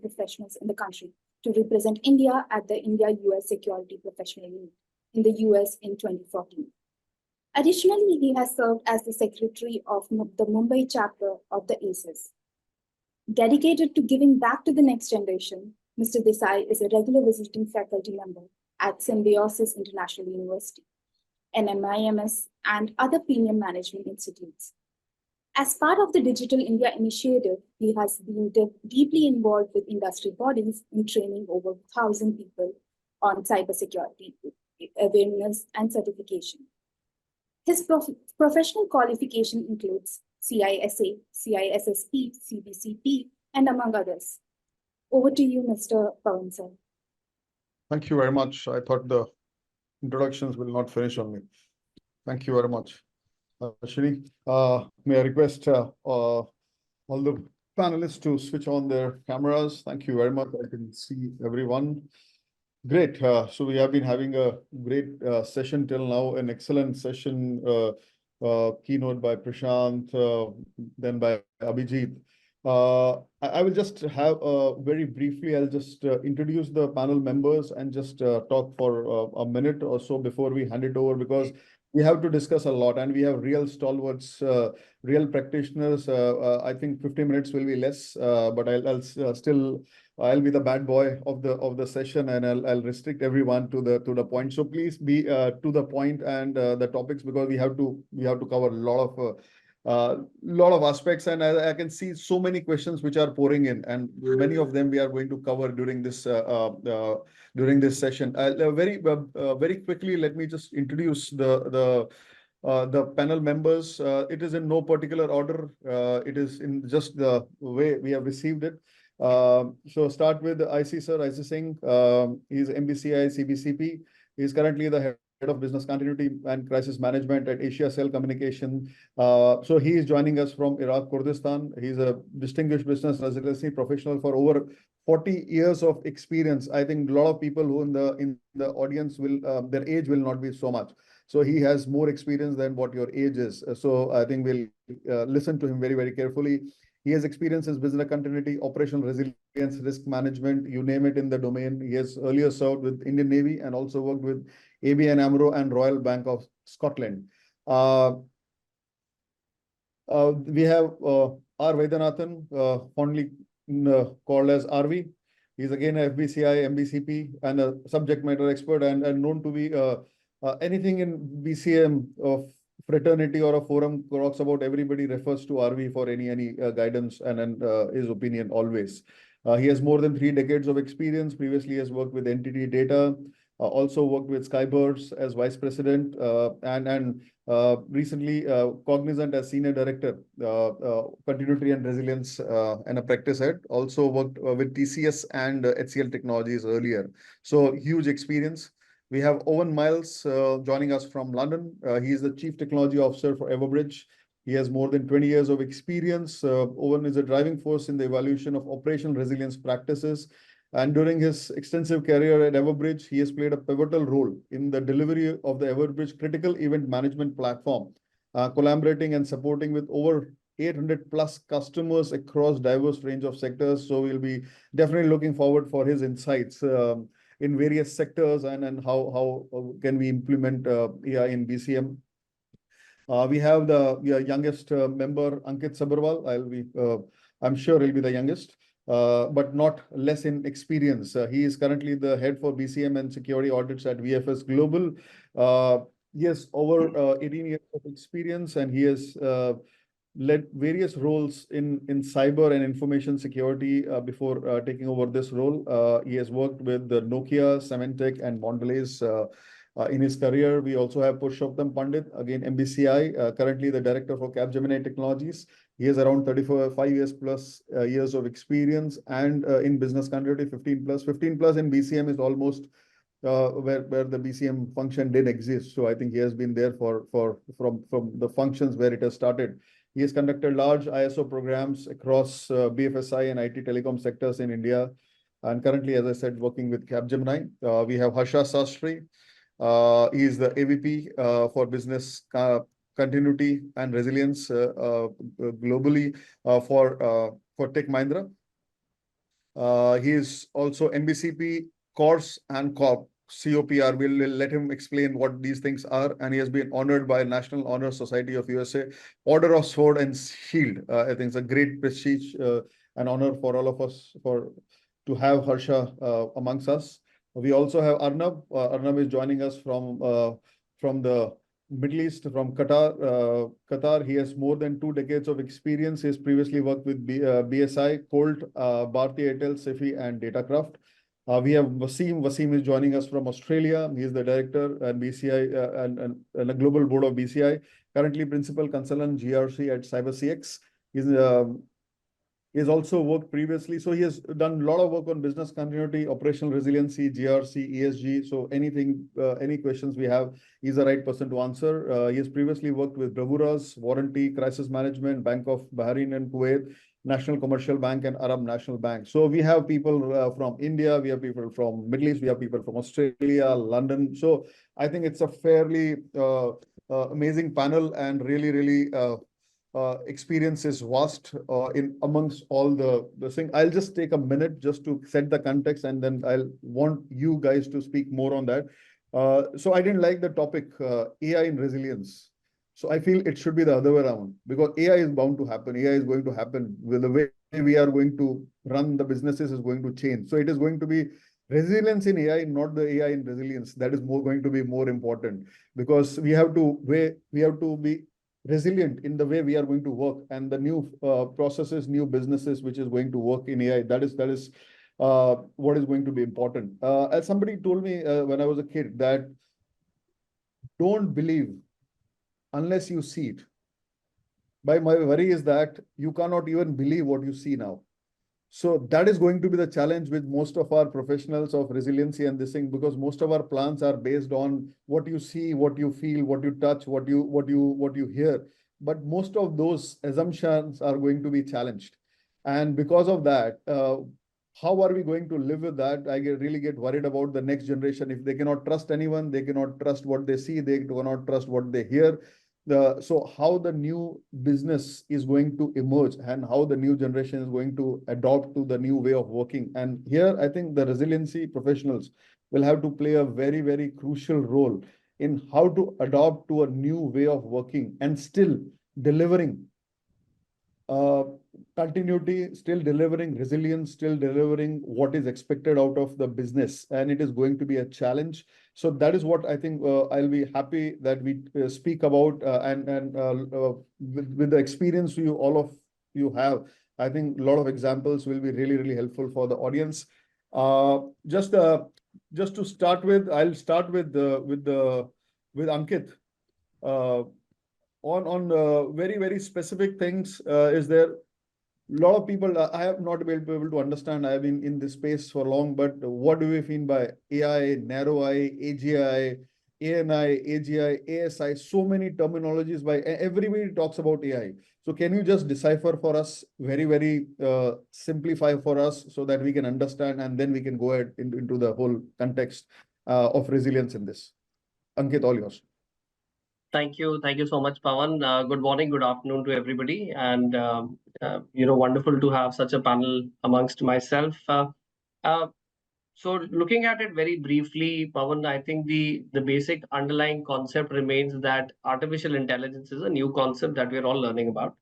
professionals in the country to represent India at the India-US Security Professional Meet in the US in 2014. Additionally, he has served as the secretary of the Mumbai chapter of the ACES. Dedicated to giving back to the next generation, Mr. Desai is a regular visiting faculty member at Symbiosis International University, NMIMS, and other premium management institutes. As part of the Digital India initiative, he has been deeply involved with industry bodies in training over 1,000 people on cybersecurity awareness and certification. His professional qualification includes CISA, CISSP, CBCP, and among others. Over to you, Mr. Pawan sir. Thank you very much. I thought the introductions will not finish on me. Thank you very much. Ashwini, may I request all the panelists to switch on their cameras? Thank you very much. I can see everyone. Great. So we have been having a great session till now, an excellent session, keynote by Prashant, then by Abhijit. I will just have very briefly, I'll just introduce the panel members and just talk for a minute or so before we hand it over, because we have to discuss a lot, and we have real stalwarts, real practitioners. I think 50 minutes will be less, but I'll be the bad boy of the session, and I'll restrict everyone to the point. So please be to the point and the topics, because we have to cover a lot of aspects, and I can see so many questions which are pouring in, and many of them we are going to cover during this session. Very quickly, let me just introduce the panel members. It is in no particular order. It is in just the way we have received it. So start with IC sir, IC Singh. He's MBCI CBCP. He's currently the head of business continuity and crisis management at Asia Cell Communication. So he is joining us from Iraq, Kurdistan. He's a distinguished business residency professional for over 40 years of experience. I think a lot of people who in the audience will their age will not be so much. So he has more experience than what your age is. So I think we'll listen to him very, very carefully. He has experience in business continuity, operational resilience, risk management, you name it in the domain. He has earlier served with Indian Navy and also worked with ABN AMRO and Royal Bank of Scotland. We have R. Vaidyanathan, fondly called as RV. He's again a FBCI, MBCP, and a subject matter expert, and known to be anything in BCM of fraternity or a forum talks about, everybody refers to RV for any guidance and his opinion always. He has more than 3 decades of experience. Previously, he has worked with Entity Data, also worked with Skybirds as vice president, and recently Cognizant as senior director, continuity and resilience, and a practice head. Also worked with TCS and HCL Technologies earlier. So huge experience. We have Owen Miles joining us from London. He is the Chief Technology Officer for Everbridge. He has more than 20 years of experience. Owen is a driving force in the evaluation of operational resilience practices. And during his extensive career at Everbridge, he has played a pivotal role in the delivery of the Everbridge critical event management platform, collaborating and supporting with over 800 plus customers across diverse range of sectors. So we'll be definitely looking forward for his insights in various sectors and how can we implement AI in BCM. We have the youngest member, Ankit Sabharwal. I'm sure he'll be the youngest, but not less in experience. He is currently the head for BCM and security audits at VFS Global. He has over 18 years of experience, and he has led various roles in cyber and information security before taking over this role. He has worked with Nokia, Symantec, and Mondelez in his career. We also have Purushottam Pandit, again MBCI, currently the director for Capgemini Technologies. He has around 35 years plus years of experience, and in business continuity 15 plus. 15 plus in BCM is almost where the BCM function did exist. So I think he has been there from the functions where it has started. He has conducted large ISO programs across BFSI and IT telecom sectors in India. And currently, as I said, working with Capgemini. We have Harsha Sastry. He is the AVP for business continuity and resilience globally for Tech Mahindra. He is also MBCP Course and Corp. COPR. We'll let him explain what these things are. And he has been honored by National Honor Society of USA, Order of Sword and Shield. I think it's a great prestige and honor for all of us to have Harsha amongst us. We also have Arnab. Arnab is joining us from the Middle East, from Qatar. Qatar. He has more than 2 decades of experience. He has previously worked with BSI, Colt, Bharti Airtel, Cefi, and Datacraft. We have Wasim. Wasim is joining us from Australia. He is the director and BCI and a global board of BCI. Currently, principal consultant GRC at CyberCX. He has also worked previously. So he has done a lot of work on business continuity, operational resiliency, GRC, ESG. So any questions we have, he's the right person to answer. He has previously worked with Bravuras, Warranty, Crisis Management, Bank of Bahrain and Kuwait, National Commercial Bank, and Arab National Bank. So we have people from India, we have people from Middle East, we have people from Australia, London. So I think it's a fairly amazing panel, and really experience is vast in amongst all the thing. I'll just take a minute just to set the context, and then I'll want you guys to speak more on that. So I didn't like the topic AI in resilience. So I feel it should be the other way around, because AI is bound to happen. AI is going to happen with the way we are going to run the businesses is going to change. So it is going to be resilience in AI, not the AI in resilience. That is going to be more important, because we have to be resilient in the way we are going to work, and the new processes, new businesses which is going to work in AI. That is what is going to be important. As somebody told me when I was a kid, that don't believe unless you see it. My worry is that you cannot even believe what you see now. So that is going to be the challenge with most of our professionals of resiliency and this thing, because most of our plans are based on what you see, what you feel, what you touch, what you hear. But most of those assumptions are going to be challenged. And because of that, how are we going to live with that? I really get worried about the next generation. If they cannot trust anyone, they cannot trust what they see, they cannot trust what they hear. So how the new business is going to emerge, and how the new generation is going to adopt to the new way of working. And here, I think the resiliency professionals will have to play a very, very crucial role in how to adopt to a new way of working and still delivering uh, continuity, still delivering resilience, still delivering what is expected out of the business. And it is going to be a challenge. So that is what I think I'll be happy that we speak about, and with the experience all of you have. I think a lot of examples will be really, really helpful for the audience. Just to start with, I'll start with Ankit. On very, very specific things. Is there a lot of people I have not been able to understand. I have been in this space for long, but what do we mean by AI, narrow eye, AGI, ANI, AGI, ASI? So many terminologies. By everybody talks about AI. So can you just decipher for us, very, very simplify for us, so that we can understand, and then we can go ahead into the whole context of resilience in this. Ankit, all yours. Thank you. Thank you so much, Pawan. Good morning, good afternoon to everybody. And, wonderful to have such a panel amongst myself. So looking at it very briefly, Pawan, I think the basic underlying concept remains that artificial intelligence is a new concept that we're all learning about.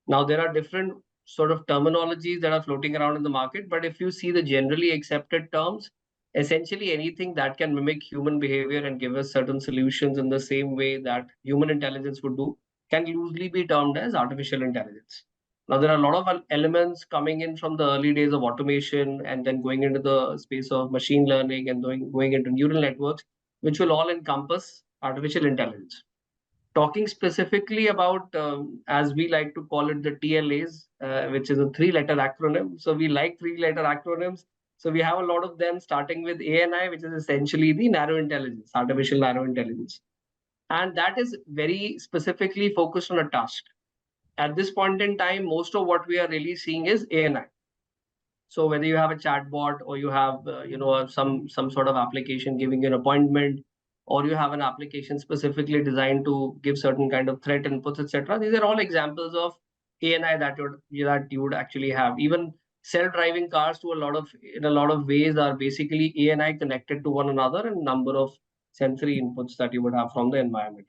Now, there are different sort of terminologies that are floating around in the market, but if you see the generally accepted terms, essentially anything that can mimic human behavior and give us certain solutions in the same way that human intelligence would do can loosely be termed as artificial intelligence. Now, there are a lot of elements coming in from the early days of automation and then going into the space of machine learning and going into neural networks, which will all encompass artificial intelligence. Talking specifically about, as we like to call it, the TLAs, which is a three-letter acronym. So we like three-letter acronyms. So we have a lot of them starting with ANI, which is essentially the narrow intelligence, artificial narrow intelligence. And that is very specifically focused on a task. At this point in time, most of what we are really seeing is ANI. So whether you have a chatbot or you have, some sort of application giving you an appointment, or you have an application specifically designed to give certain kind of threat inputs, etc. These are all examples of ANI that you would actually have. Even self-driving cars, in a lot of ways, are basically ANI connected to one another and number of sensory inputs that you would have from the environment.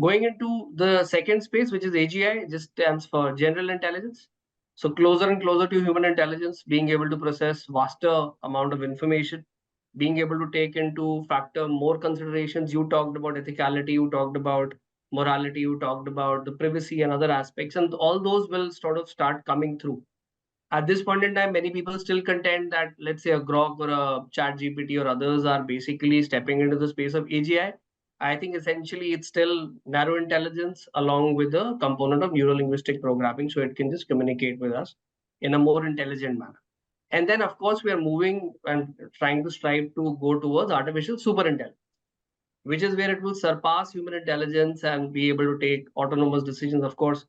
Going into the second space, which is AGI, just stands for general intelligence. So closer and closer to human intelligence, being able to process vaster amount of information, being able to take into factor more considerations. You talked about ethicality, you talked about morality, you talked about the privacy and other aspects, and all those will sort of start coming through. At this point in time, many people still contend that, let's say, a Grok or a Chat GPT or others are basically stepping into the space of AGI. I think essentially it's still narrow intelligence along with the component of neuro-linguistic programming, so it can just communicate with us in a more intelligent manner. And then, of course, we are moving and trying to strive to go towards artificial superintelligence, which is where it will surpass human intelligence and be able to take autonomous decisions. Of course,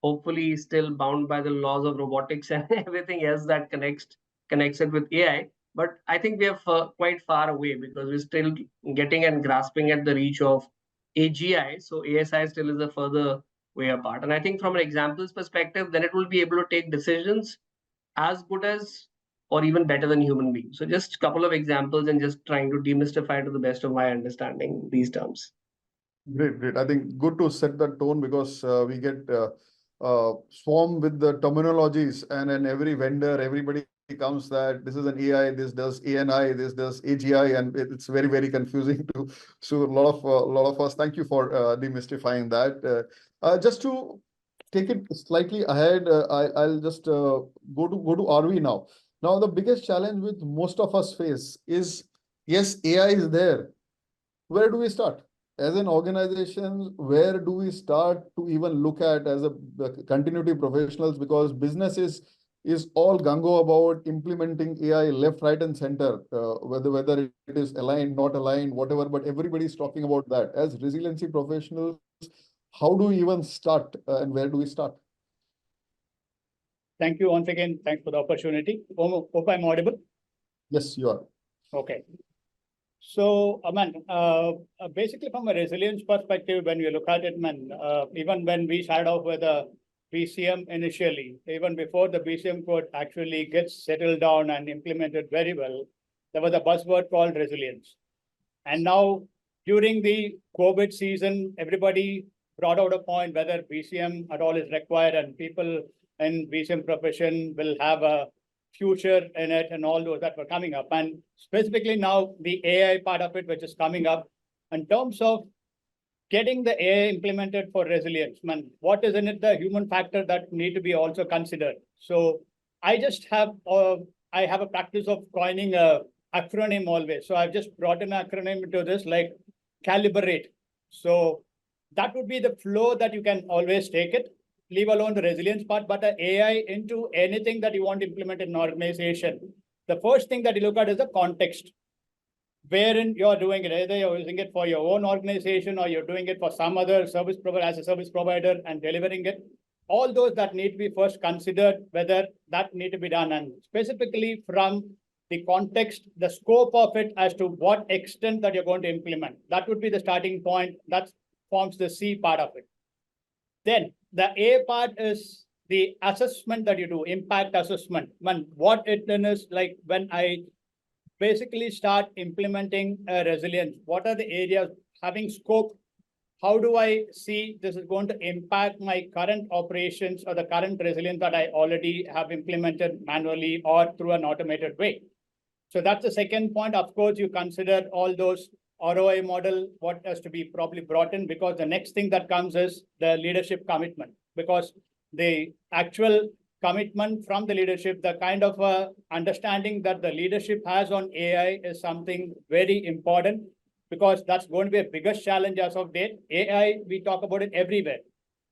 hopefully still bound by the laws of robotics and everything else that connects it with AI. But I think we are quite far away, because we're still getting and grasping at the reach of AGI. So ASI still is a further way apart. And I think from an examples perspective, then it will be able to take decisions as good as or even better than human beings. So just a couple of examples and just trying to demystify to the best of my understanding these terms. Great, great. I think good to set the tone because we get swarmed with the terminologies, and then every vendor, everybody comes that this is an AI, this does ANI, this does AGI, and it's very, very confusing to so a lot of us. Thank you for demystifying that. Just to take it slightly ahead, I'll just go to RV now. Now, the biggest challenge with most of us face is, yes, AI is there. Where do we start? As an organization, where do we start to even look at as a continuity professionals? Because business is all gung-ho about implementing AI left, right, and center, whether it is aligned, not aligned, whatever, but everybody's talking about that. As resiliency professionals, how do we even start and where do we start? Thank you once again. Thanks for the opportunity. Hope I'm audible. Yes, you are. Okay. So, Aman, basically from a resilience perspective, when we look at it, man, even when we started off with a BCM initially, even before the BCM code actually gets settled down and implemented very well, there was a buzzword called resilience. And now during the COVID season, everybody brought out a point whether BCM at all is required, and people in BCM profession will have a future in it and all those that were coming up. And specifically now the AI part of it, which is coming up in terms of getting the AI implemented for resilience. Man, what is in it, the human factor that need to be also considered. So I just have, I have a practice of coining a acronym always. So I've just brought an acronym into this, like calibrate. So that would be the flow that you can always take it, leave alone the resilience part, but the AI into anything that you want to implement in an organization. The first thing that you look at is the context, wherein you're doing it. Either you're using it for your own organization or you're doing it for some other service provider as a service provider and delivering it. All those that need to be first considered, whether that need to be done, and specifically from the context, the scope of it as to what extent that you're going to implement. That would be the starting point. That forms the C part of it. Then the A part is the assessment that you do, impact assessment. What it then is, like when I basically start implementing a resilience, what are the areas having scope? How do I see this is going to impact my current operations or the current resilience that I already have implemented manually or through an automated way? So that's the second point. Of course, you consider all those ROI model, what has to be probably brought in, because the next thing that comes is the leadership commitment, because the actual commitment from the leadership, the kind of understanding that the leadership has on AI is something very important, because that's going to be a biggest challenge as of date. AI, we talk about it everywhere,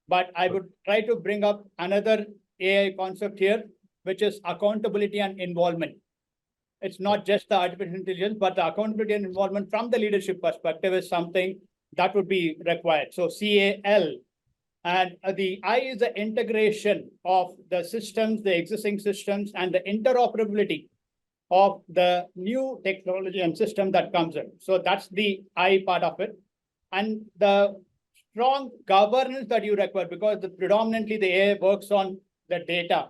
but I would try to bring up another AI concept here, which is accountability and involvement. It's not just the artificial intelligence, but the accountability and involvement from the leadership perspective is something that would be required. So CAL. And the I is the integration of the systems, the existing systems, and the interoperability of the new technology and system that comes in. So that's the I part of it. And the strong governance that you require, because predominantly the AI works on the data.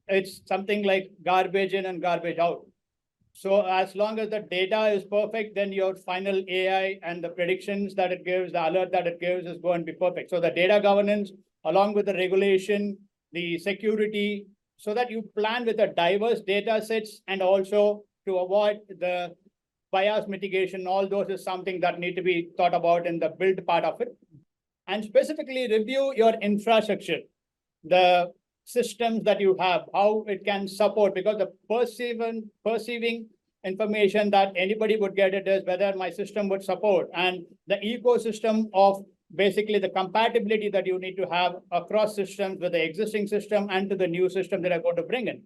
It's something like garbage in and garbage out. So as long as the data is perfect, then your final AI and the predictions that it gives, the alert that it gives is going to be perfect. So the data governance, along with the regulation, the security, so that you plan with a diverse data sets, and also to avoid the bias mitigation, all those is something that need to be thought about in the build part of it. And specifically review your infrastructure, the systems that you have, how it can support, because the perceiving information that anybody would get it is whether my system would support, and the ecosystem of basically the compatibility that you need to have across systems with the existing system and to the new system that are going to bring in.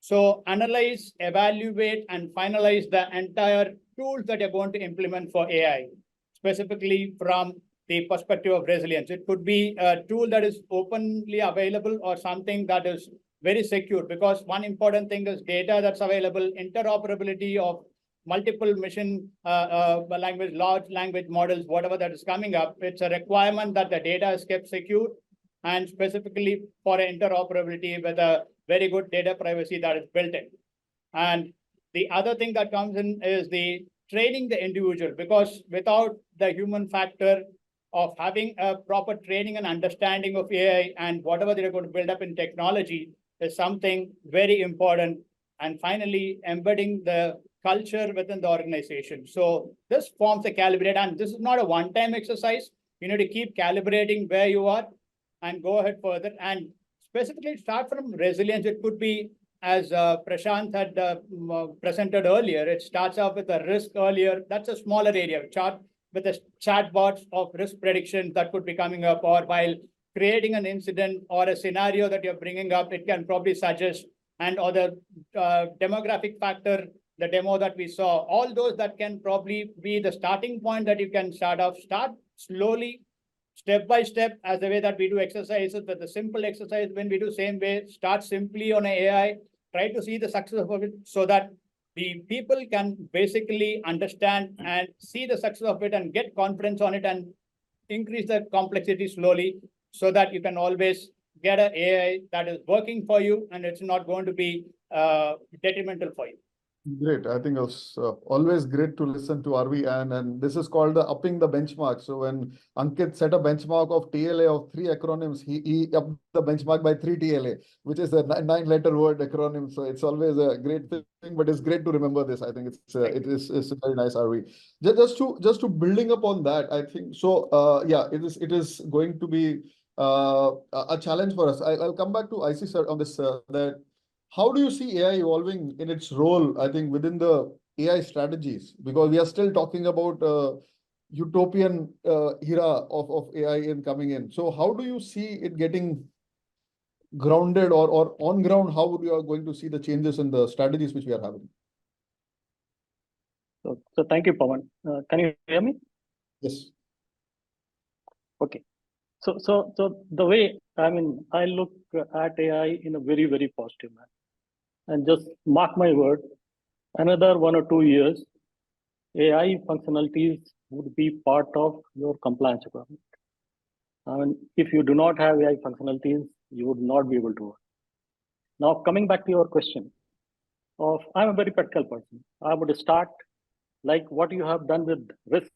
So analyze, evaluate, and finalize the entire tools that you're going to implement for AI, specifically from the perspective of resilience. It could be a tool that is openly available or something that is very secure, because one important thing is data that's available, interoperability of multiple machine language, large language models, whatever that is coming up. It's a requirement that the data is kept secure, and specifically for interoperability with a very good data privacy that is built in. And the other thing that comes in is the training the individual, because without the human factor of having a proper training and understanding of AI and whatever they're going to build up in technology is something very important. And finally, embedding the culture within the organization. So this forms a calibrate, and this is not a one-time exercise. You need to keep calibrating where you are and go ahead further. And specifically start from resilience. It could be, as Prashant had presented earlier, it starts off with a risk earlier. That's a smaller area. Chart with the chatbots of risk prediction that could be coming up, or while creating an incident or a scenario that you're bringing up, it can probably suggest, and or the demographic factor, the demo that we saw, all those that can probably be the starting point that you can start slowly, step by step, as the way that we do exercises, with the simple exercise when we do same way, start simply on an AI, try to see the success of it so that the people can basically understand and see the success of it and get confidence on it and increase the complexity slowly so that you can always get an AI that is working for you and it's not going to be detrimental for you. Great. I think it was always great to listen to RV, and this is called the upping the benchmark. So when Ankit set a benchmark of TLA of 3 acronyms, he upped the benchmark by 3 TLA, which is a 9-letter word acronym. So it's always a great thing, but it's great to remember this. I think it's very nice, RV. Just to building upon that, I think so. Yeah, it is going to be a challenge for us. I'll come back to IC sir on this that. How do you see AI evolving in its role, I think, within the AI strategies? Because we are still talking about utopian era of AI in coming in. So how do you see it getting grounded or on ground? How would you are going to see the changes in the strategies which we are having? So thank you, Pawan. Can you hear me? Yes. Okay. So the way, I mean, I look at AI in a very, very positive manner. And just mark my word, another 1 or 2 years, AI functionalities would be part of your compliance requirement. I mean, if you do not have AI functionalities, you would not be able to work. Now, coming back to your question, I'm a very practical person. I would start like what you have done with risk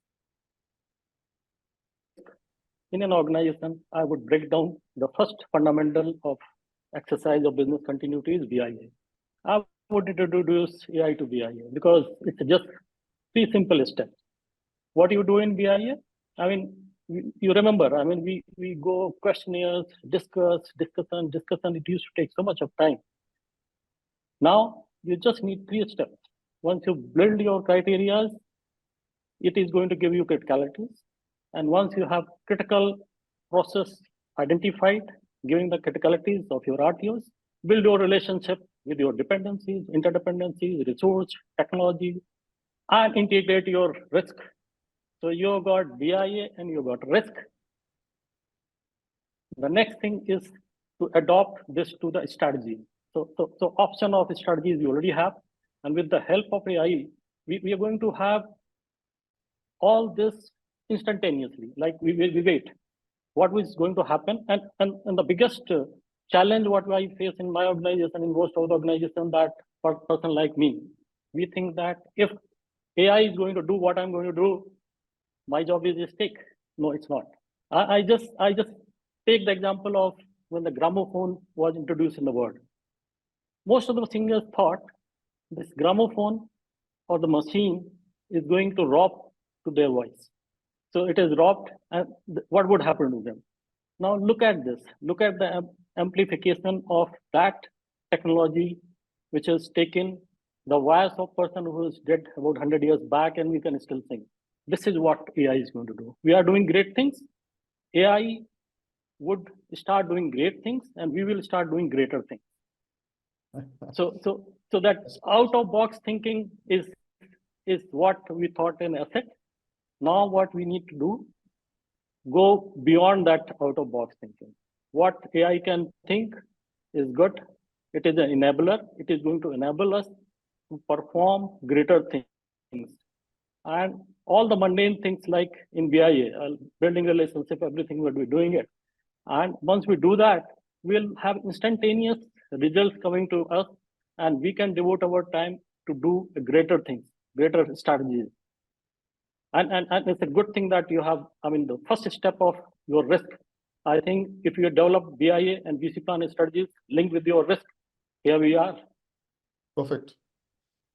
in an organization. I would break down the first fundamental of exercise of business continuity is BIA. I would introduce AI to BIA because it's just 3 simple steps. What do you do in BIA? I mean, you remember, I mean, we go questionnaires, discussion. It used to take so much of time. Now, you just need 3 steps. Once you build your criteria, it is going to give you criticalities. And once you have critical process identified, giving the criticalities of your RTOs, build your relationship with your dependencies, interdependencies, resource, technology, and integrate your risk. So you got BIA and you got risk. The next thing is to adopt this to the strategy. So option of strategies you already have. And with the help of AI, we are going to have all this instantaneously. Like we wait. What is going to happen? And the biggest challenge what I face in my organization, in most of the organization, that for a person like me, we think that if AI is going to do what I'm going to do, my job is a stake. No, it's not. I just take the example of when the gramophone was introduced in the world. Most of the singers thought this gramophone or the machine is going to rob to their voice. So it is robbed, and what would happen to them? Now look at this. Look at the amplification of that technology, which has taken the voice of person who is dead about 100 years back, and we can still sing. This is what AI is going to do. We are doing great things. AI would start doing great things, and we will start doing greater things. So that out-of-box thinking is what we thought an asset. Now what we need to do, go beyond that out-of-box thinking. What AI can think is good. It is an enabler. It is going to enable us to perform greater things. And all the mundane things like in BIA, building relationship, everything we'll be doing it. And once we do that, we'll have instantaneous results coming to us and we can devote our time to do greater things, greater strategies. And it's a good thing that you have, I mean, the first step of your risk. I think if you develop BIA and VC plan strategies linked with your risk, here we are. Perfect.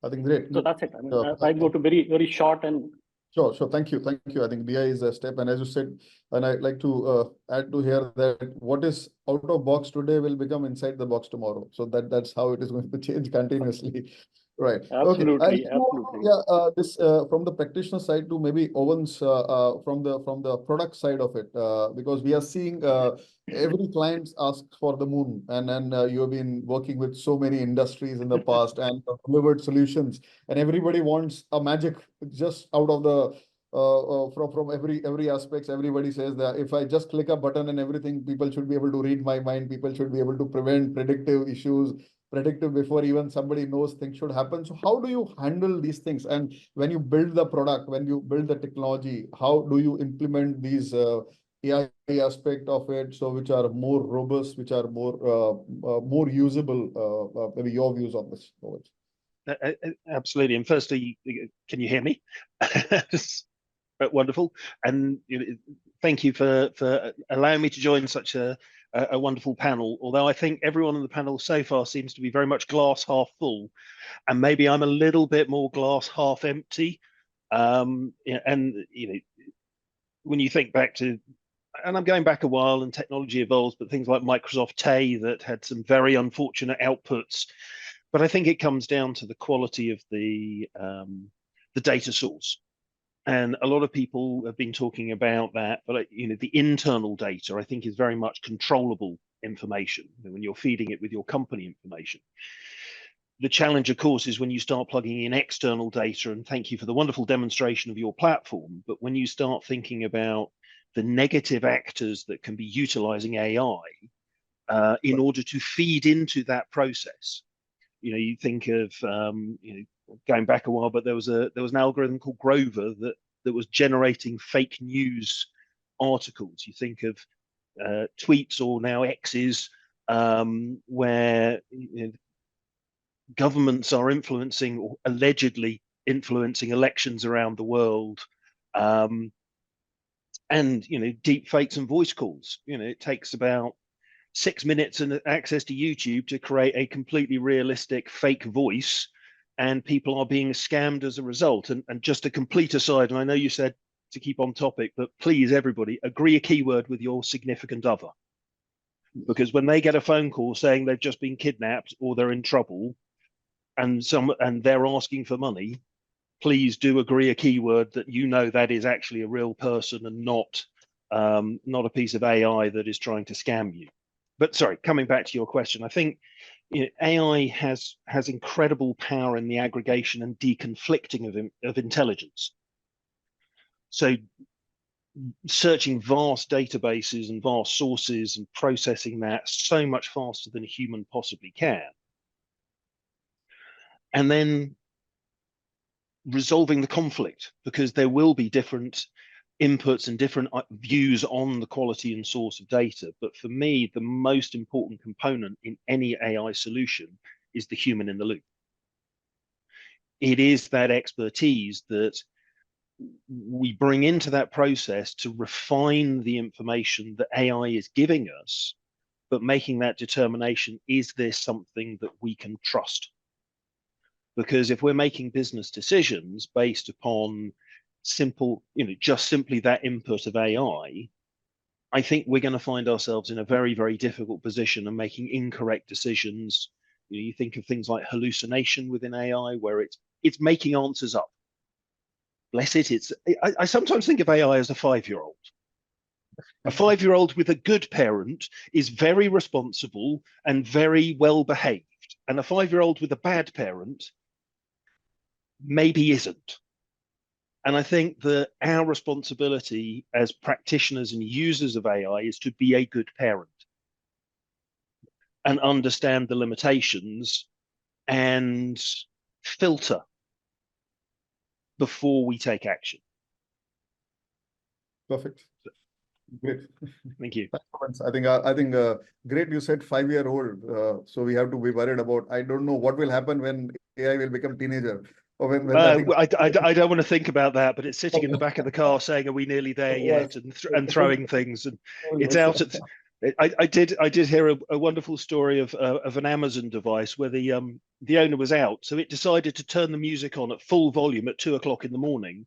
I think great. So that's it. I mean, I go to very, very short and. Sure. Thank you. I think BI is a step. And as you said, and I'd like to add to here that what is out of box today will become inside the box tomorrow. So that's how it is going to change continuously. Right. Absolutely. Okay. Absolutely. Yeah. This from the practitioner side to maybe Owen's from the product side of it, because we are seeing every client asks for the moon, and you have been working with so many industries in the past and delivered solutions, and everybody wants a magic just out of the from every aspects. Everybody says that if I just click a button and everything, people should be able to read my mind. People should be able to prevent predictive issues, predictive before even somebody knows things should happen. So how do you handle these things? And when you build the product, when you build the technology, how do you implement these AI aspect of it, so which are more robust, which are more usable? Maybe your views on this. Absolutely. And firstly, can you hear me? Wonderful. And thank you for allowing me to join such a wonderful panel. Although I think everyone on the panel so far seems to be very much glass half full, and maybe I'm a little bit more glass half empty. And when you think back to, and I'm going back a while, and technology evolves, but things like Microsoft Tay that had some very unfortunate outputs. But I think it comes down to the quality of the data source. And a lot of people have been talking about that, but the internal data, I think, is very much controllable information when you're feeding it with your company information. The challenge, of course, is when you start plugging in external data, and thank you for the wonderful demonstration of your platform, but when you start thinking about the negative actors that can be utilizing AI in order to feed into that process. You think of going back a while, but there was an algorithm called Grover that was generating fake news articles. You think of tweets, or now X's, where governments are influencing, or allegedly influencing, elections around the world, and deep fakes and voice calls. It takes about 6 minutes and access to YouTube to create a completely realistic fake voice, and people are being scammed as a result. And just a complete aside, and I know you said to keep on topic, but please, everybody, agree a keyword with your significant other. Because when they get a phone call saying they've just been kidnapped or they're in trouble, and they're asking for money, please do agree a keyword that that is actually a real person and not a piece of AI that is trying to scam you. But sorry, coming back to your question, I think AI has incredible power in the aggregation and deconflicting of intelligence. So searching vast databases and vast sources and processing that so much faster than a human possibly can. And then resolving the conflict, because there will be different inputs and different views on the quality and source of data. But for me, the most important component in any AI solution is the human in the loop. It is that expertise that we bring into that process to refine the information that AI is giving us, but making that determination, is this something that we can trust? Because if we're making business decisions based upon just simply that input of AI, I think we're going to find ourselves in a very, very difficult position and making incorrect decisions. You think of things like hallucination within AI, where it's making answers up. Bless it. I sometimes think of AI as a 5-year-old. A 5-year-old with a good parent is very responsible and very well behaved, and a 5-year-old with a bad parent maybe isn't. And I think that our responsibility as practitioners and users of AI is to be a good parent and understand the limitations and filter before we take action. Perfect. Great. Thank you. I think great. You said 5-year-old. So we have to be worried about. I don't know what will happen when AI will become teenager, or when nothing. I don't want to think about that, but it's sitting in the back of the car saying, "Are we nearly there yet?" and throwing things, and it's out at. I did hear a wonderful story of an Amazon device where the owner was out, so it decided to turn the music on at full volume at 2 o'clock in the morning.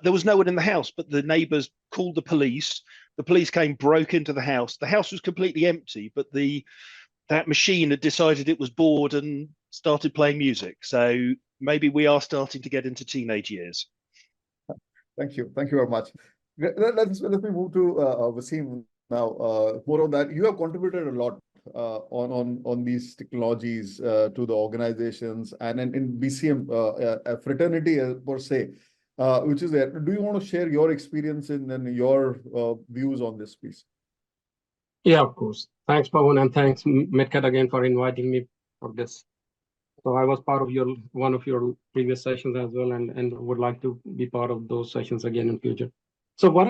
There was no one in the house, but the neighbours called the police. The police came, broke into the house. The house was completely empty, but that machine had decided it was bored and started playing music. So maybe we are starting to get into teenage years. Thank you very much. Let me move to Wasim now. More on that. You have contributed a lot on these technologies to the organizations and in BCM a fraternity per se, which is there. Do you want to share your experience and your views on this, please? Yeah, of course. Thanks, Pawan, and thanks, Medcat, again for inviting me for this. So I was part of one of your previous sessions as well, and would like to be part of those sessions again in future. So what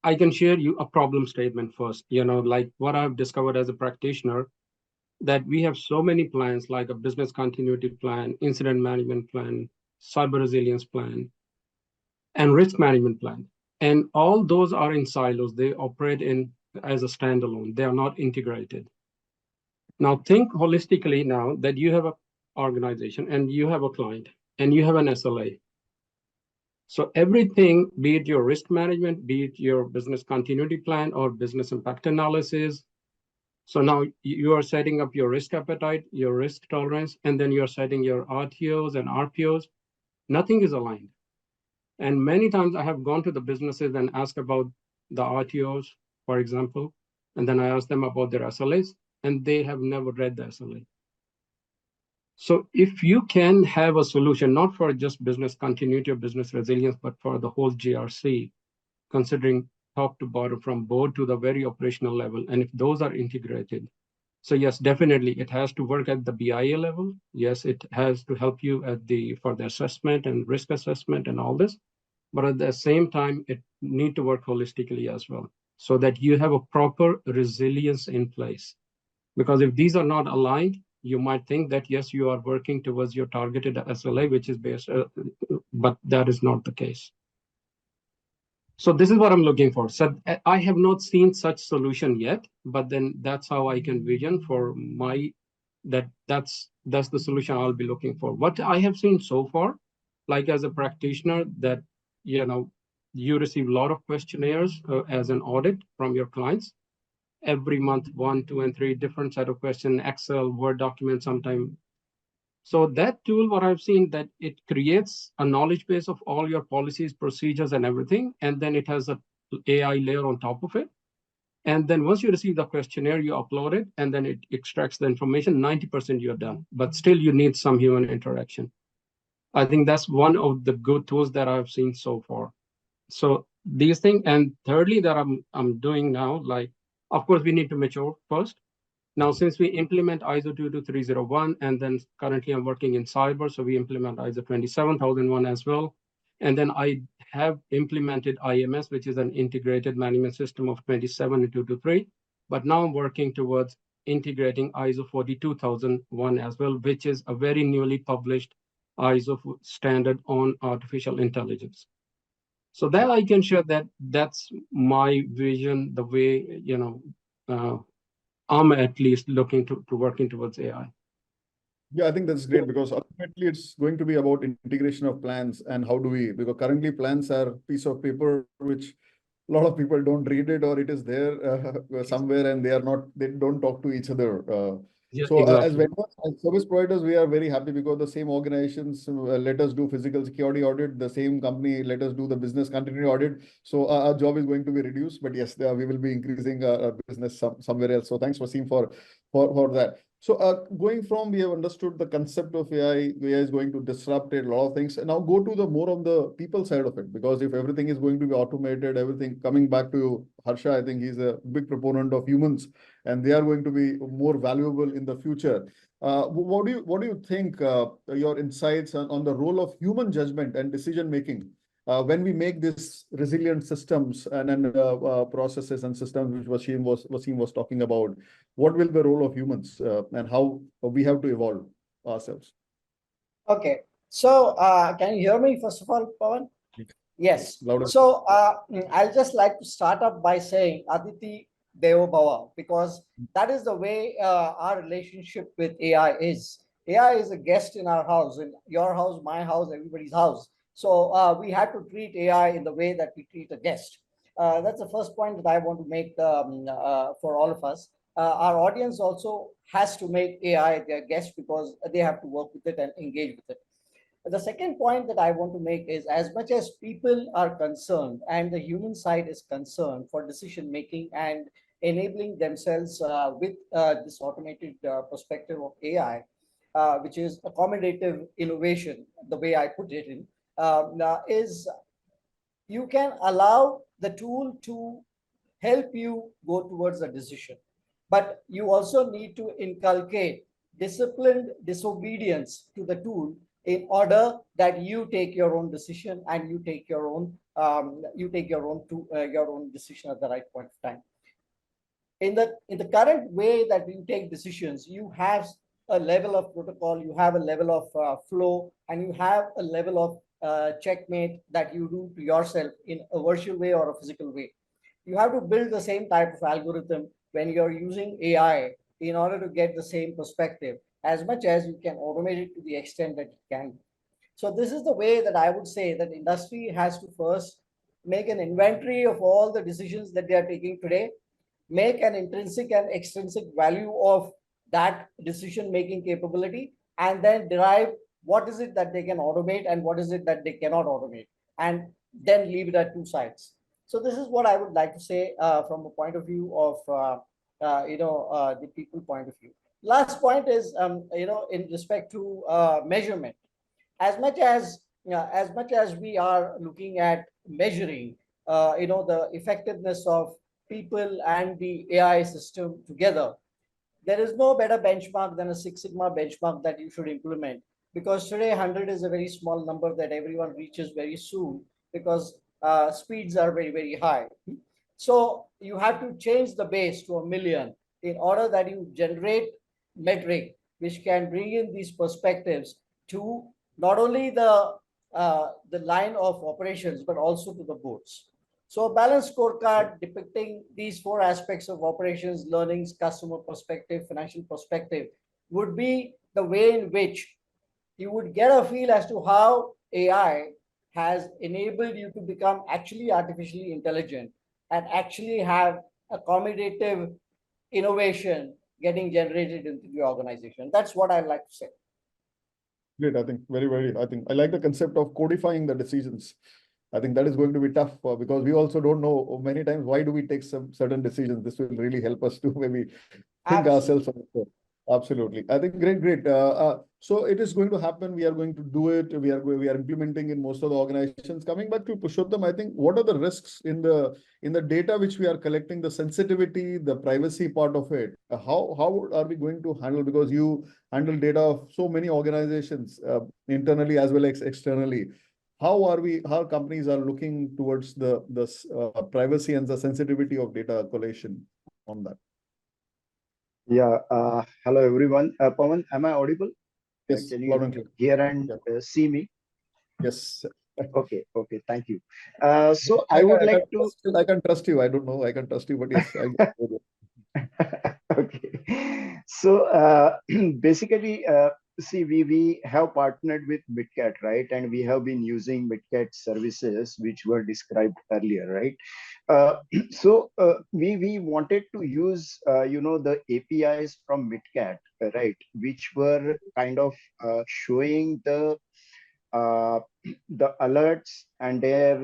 I can share you a problem statement first. Like what I've discovered as a practitioner, that we have so many plans, like a business continuity plan, incident management plan, cyber resilience plan, and risk management plan. And all those are in silos. They operate as a standalone. They are not integrated. Now think holistically now that you have an organization and you have a client and you have an SLA. So everything, be it your risk management, be it your business continuity plan or business impact analysis. So now you are setting up your risk appetite, your risk tolerance, and then you're setting your RTOs and RPOs. Nothing is aligned. And many times I have gone to the businesses and asked about the RTOs, for example, and then I asked them about their SLAs, and they have never read the SLA. So if you can have a solution, not for just business continuity or business resilience, but for the whole GRC, considering top to bottom from board to the very operational level, and if those are integrated, so yes, definitely it has to work at the BIA level. Yes, it has to help you for the assessment and risk assessment and all this. But at the same time, it need to work holistically as well, so that you have a proper resilience in place. Because if these are not aligned, you might think that, yes, you are working towards your targeted SLA, which is based, but that is not the case. So this is what I'm looking for. So I have not seen such solution yet, but then that's how I can vision for that's the solution I'll be looking for. What I have seen so far, like as a practitioner, that you receive a lot of questionnaires as an audit from your clients every month, 1, 2, and 3 different set of questions, Excel, Word document, sometime. So that tool, what I've seen, that it creates a knowledge base of all your policies, procedures, and everything, and then it has a AI layer on top of it. And then once you receive the questionnaire, you upload it, and then it extracts the information. 90% you're done, but still you need some human interaction. I think that's one of the good tools that I've seen so far. So these things, and thirdly, that I'm doing now, like, of course, we need to mature first. Now, since we implement ISO 22301, and then currently I'm working in cyber, so we implement ISO 27001 as well. And then I have implemented IMS, which is an integrated management system of 27 and 223. But now I'm working towards integrating ISO 42001 as well, which is a very newly published ISO standard on artificial intelligence. So that I can share that's my vision, the way, I'm at least looking to working towards AI. Yeah, I think that's great, because ultimately it's going to be about integration of plans and how do we, because currently plans are a piece of paper which a lot of people don't read it, or it is there somewhere and they don't talk to each other. So exactly. as vendors, as service providers, we are very happy because the same organizations let us do physical security audit, the same company let us do the business continuity audit. So our job is going to be reduced, but yes, we will be increasing our business somewhere else. So thanks, Wasim, for that. So going from, we have understood the concept of AI is going to disrupt a lot of things. And now go to the more on the people side of it, because if everything is going to be automated, everything coming back to Harsha, I think he's a big proponent of humans, and they are going to be more valuable in the future. What do you think, your insights on the role of human judgment and decision making when we make these resilient systems and processes and systems which Wasim was talking about, what will be the role of humans and how we have to evolve ourselves? Okay, so can you hear me first of all, Pawan? Yes. Louder. So I'll just like to start up by saying Aditi Devo Bhava, because that is the way our relationship with AI is. AI is a guest in our house, in your house, my house, everybody's house. So we have to treat AI in the way that we treat a guest. That's the first point that I want to make for all of us. Our audience also has to make AI their guest because they have to work with it and engage with it. The second point that I want to make is, as much as people are concerned and the human side is concerned for decision making and enabling themselves with this automated perspective of AI, which is accommodative innovation, the way I put it in, is you can allow the tool to help you go towards a decision. But you also need to inculcate disciplined disobedience to the tool in order that you take your own decision and you take your own your own decision at the right point of time. In the current way that you take decisions, you have a level of protocol, you have a level of flow, and you have a level of checkmate that you do to yourself in a virtual way or a physical way. You have to build the same type of algorithm when you're using AI in order to get the same perspective, as much as you can automate it to the extent that you can. So this is the way that I would say that industry has to first make an inventory of all the decisions that they are taking today, make an intrinsic and extrinsic value of that decision making capability, and then derive what is it that they can automate and what is it that they cannot automate, and then leave it at two sides. So this is what I would like to say from a point of view of the people point of view. Last point is in respect to measurement. As much as we are looking at measuring the effectiveness of people and the AI system together, there is no better benchmark than a Six Sigma benchmark that you should implement, because today 100 is a very small number that everyone reaches very soon, because speeds are very, very high. So you have to change the base to 1 million in order that you generate metric which can bring in these perspectives to not only the line of operations but also to the boards. So a balanced scorecard depicting these four aspects of operations, learnings, customer perspective, financial perspective, would be the way in which you would get a feel as to how AI has enabled you to become actually artificially intelligent and actually have accommodative innovation getting generated into the organization. That's what I'd like to say. Great. I think I think I like the concept of codifying the decisions. I think that is going to be tough because we also don't know many times why do we take some certain decisions. This will really help us to maybe think ourselves. Absolutely. I think great. So it is going to happen. We are going to do it. We are implementing in most of the organizations. Coming back to Purushottam, I think what are the risks in the data which we are collecting, the sensitivity, the privacy part of it? How are we going to handle, because you handle data of so many organizations internally as well as externally. How companies are looking towards the privacy and the sensitivity of data collation on that? Yeah. Hello, everyone. Pawan, am I audible? Yes, can loud and you clear. hear and see me? Yes. Okay. Thank you. So I would like to. I can trust you. I don't know. I can trust you, but yes. Okay. So basically, see, we have partnered with Midcat, right? And we have been using Midcat services, which were described earlier, right? So we wanted to use, the APIs from Midcat, right? Which were kind of showing uh, the alerts and their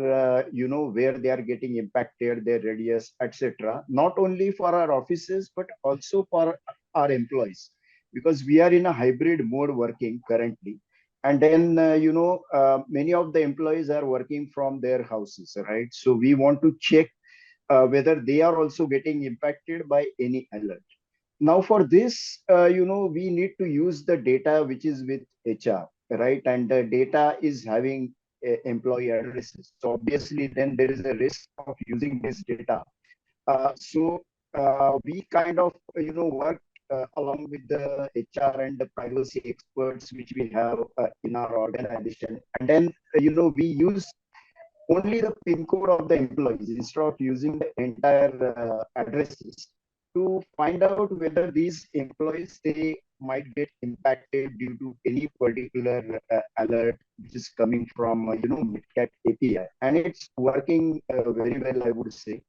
where they are getting impacted, their radius, etc., not only for our offices but also for our employees, because we are in a hybrid mode working currently. And then many of the employees are working from their houses, right? So we want to check whether they are also getting impacted by any alert. Now for this, we need to use the data which is with HR, right? And the data is having employee addresses. So obviously, then there is a risk of using this data. So we kind of work along with the HR and the privacy experts which we have in our organization, and then we use only the PIN code of the employees instead of using the entire addresses to find out whether these employees they might get impacted due to any particular alert which is coming from Midcat API, and it's working very well, I would say.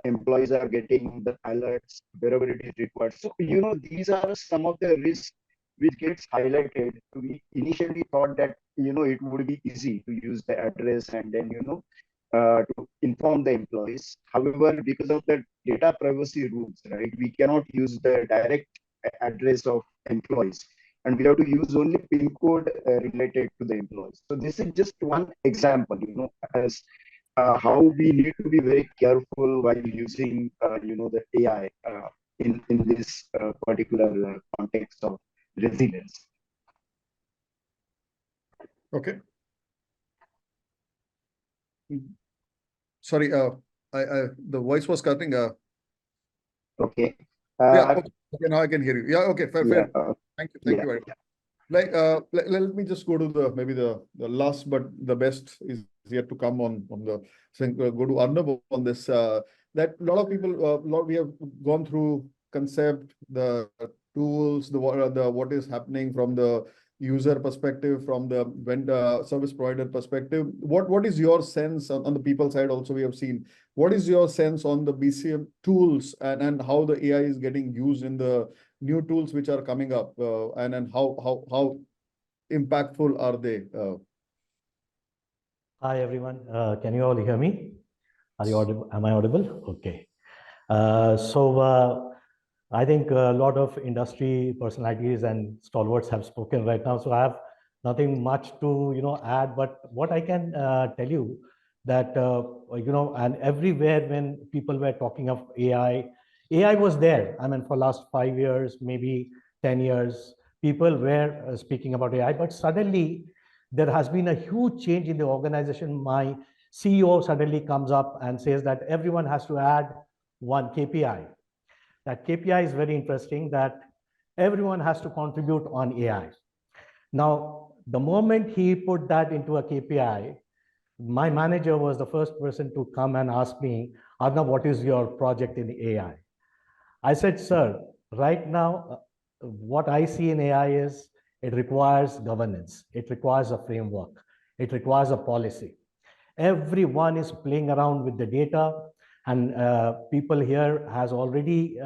Employees are getting the alerts wherever it is required. So these are some of the risks which gets highlighted. We initially thought that it would be easy to use the address and then to inform the employees. However, because of the data privacy rules, right, we cannot use the direct address of employees, and we have to use only PIN code related to the employees. So this is just one example, as how we need to be very careful while using the AI in this particular context of resilience. Okay. Sorry, the voice was cutting. Okay. Yeah. Okay, now I can hear you. Yeah. Okay. Fair. Yeah, Thank you. Thank you very much. Like, let me just go to maybe the last, but the best is yet to come on the thing. Go to Arnab on this. That a lot of people, we have gone through concept, the tools, the what is happening from the user perspective, from the vendor service provider perspective. What is your sense on the people side? Also, we have seen. What is your sense on the BCM tools and how the AI is getting used in the new tools which are coming up, and how impactful are they? Hi everyone, can you all hear me? Are you audible? Am I audible? Okay. I think a lot of industry personalities and stalwarts have spoken right now, so I have nothing much to add. But what I can tell you that and everywhere when people were talking of AI was there. I mean, for last 5 years, maybe 10 years, people were speaking about AI, but suddenly there has been a huge change in the organization. My CEO suddenly comes up and says that everyone has to add one KPI. That KPI is very interesting, that everyone has to contribute on AI. Now, the moment he put that into a KPI, my manager was the first person to come and ask me, Arnab, what is your project in AI? I said, sir, right now, what I see in AI is it requires governance. It requires a framework. It requires a policy. Everyone is playing around with the data, and people here has already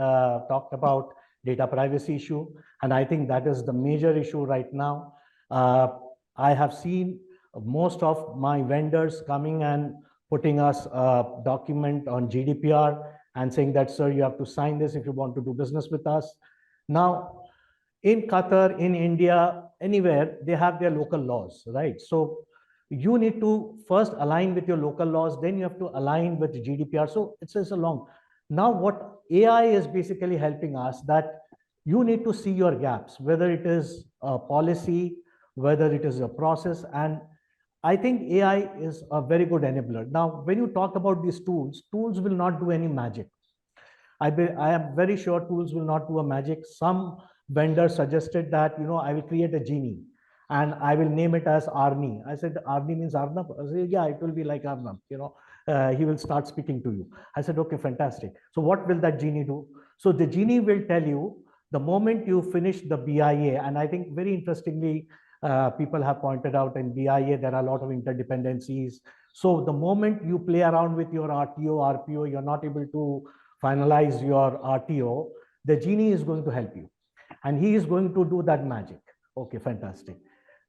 talked about data privacy issue. And I think that is the major issue right now. I have seen most of my vendors coming and putting us a document on GDPR and saying that, sir, you have to sign this if you want to do business with us. Now, in Qatar, in India, anywhere, they have their local laws, right? So you need to first align with your local laws, then you have to align with GDPR. So it's a long. Now what AI is basically helping us, that you need to see your gaps, whether it is a policy, whether it is a process. And I think AI is a very good enabler. Now, when you talk about these tools will not do any magic. I am very sure tools will not do a magic. Some vendors suggested that, I will create a genie and I will name it as Arni. I said, Arni means Arnab? I said, yeah, it will be like Arnab, he will start speaking to you. I said, okay, fantastic. So what will that genie do? So the genie will tell you the moment you finish the BIA, and I think very interestingly, people have pointed out in BIA, there are a lot of interdependencies. So the moment you play around with your RTO, RPO, you're not able to finalize your RTO, the genie is going to help you. And he is going to do that magic. Okay, fantastic.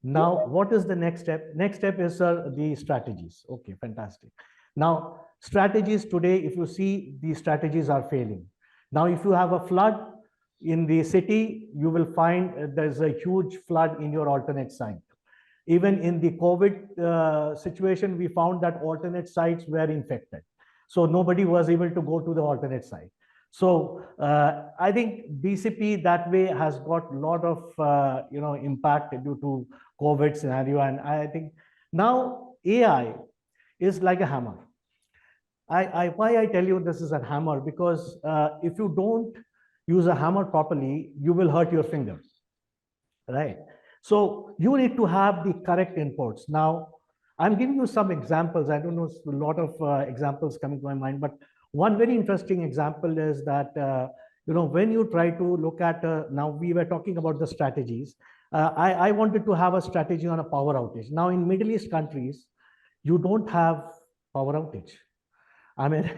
Now, what is the next step? Next step is the strategies. Okay, fantastic. Now, strategies today, if you see, these strategies are failing. Now, if you have a flood in the city, you will find there's a huge flood in your alternate site. Even in the COVID situation, we found that alternate sites were infected. So nobody was able to go to the alternate site. So I think BCP that way has got a lot of impact due to COVID scenario. And I think now AI is like a hammer. Why I tell you this is a hammer? Because if you don't use a hammer properly, you will hurt your fingers, right? So you need to have the correct inputs. Now, I'm giving you some examples. I don't know, a lot of examples coming to my mind, but one very interesting example is that, when you try to look at, now we were talking about the strategies. I wanted to have a strategy on a power outage. Now in Middle East countries, you don't have power outage. I mean,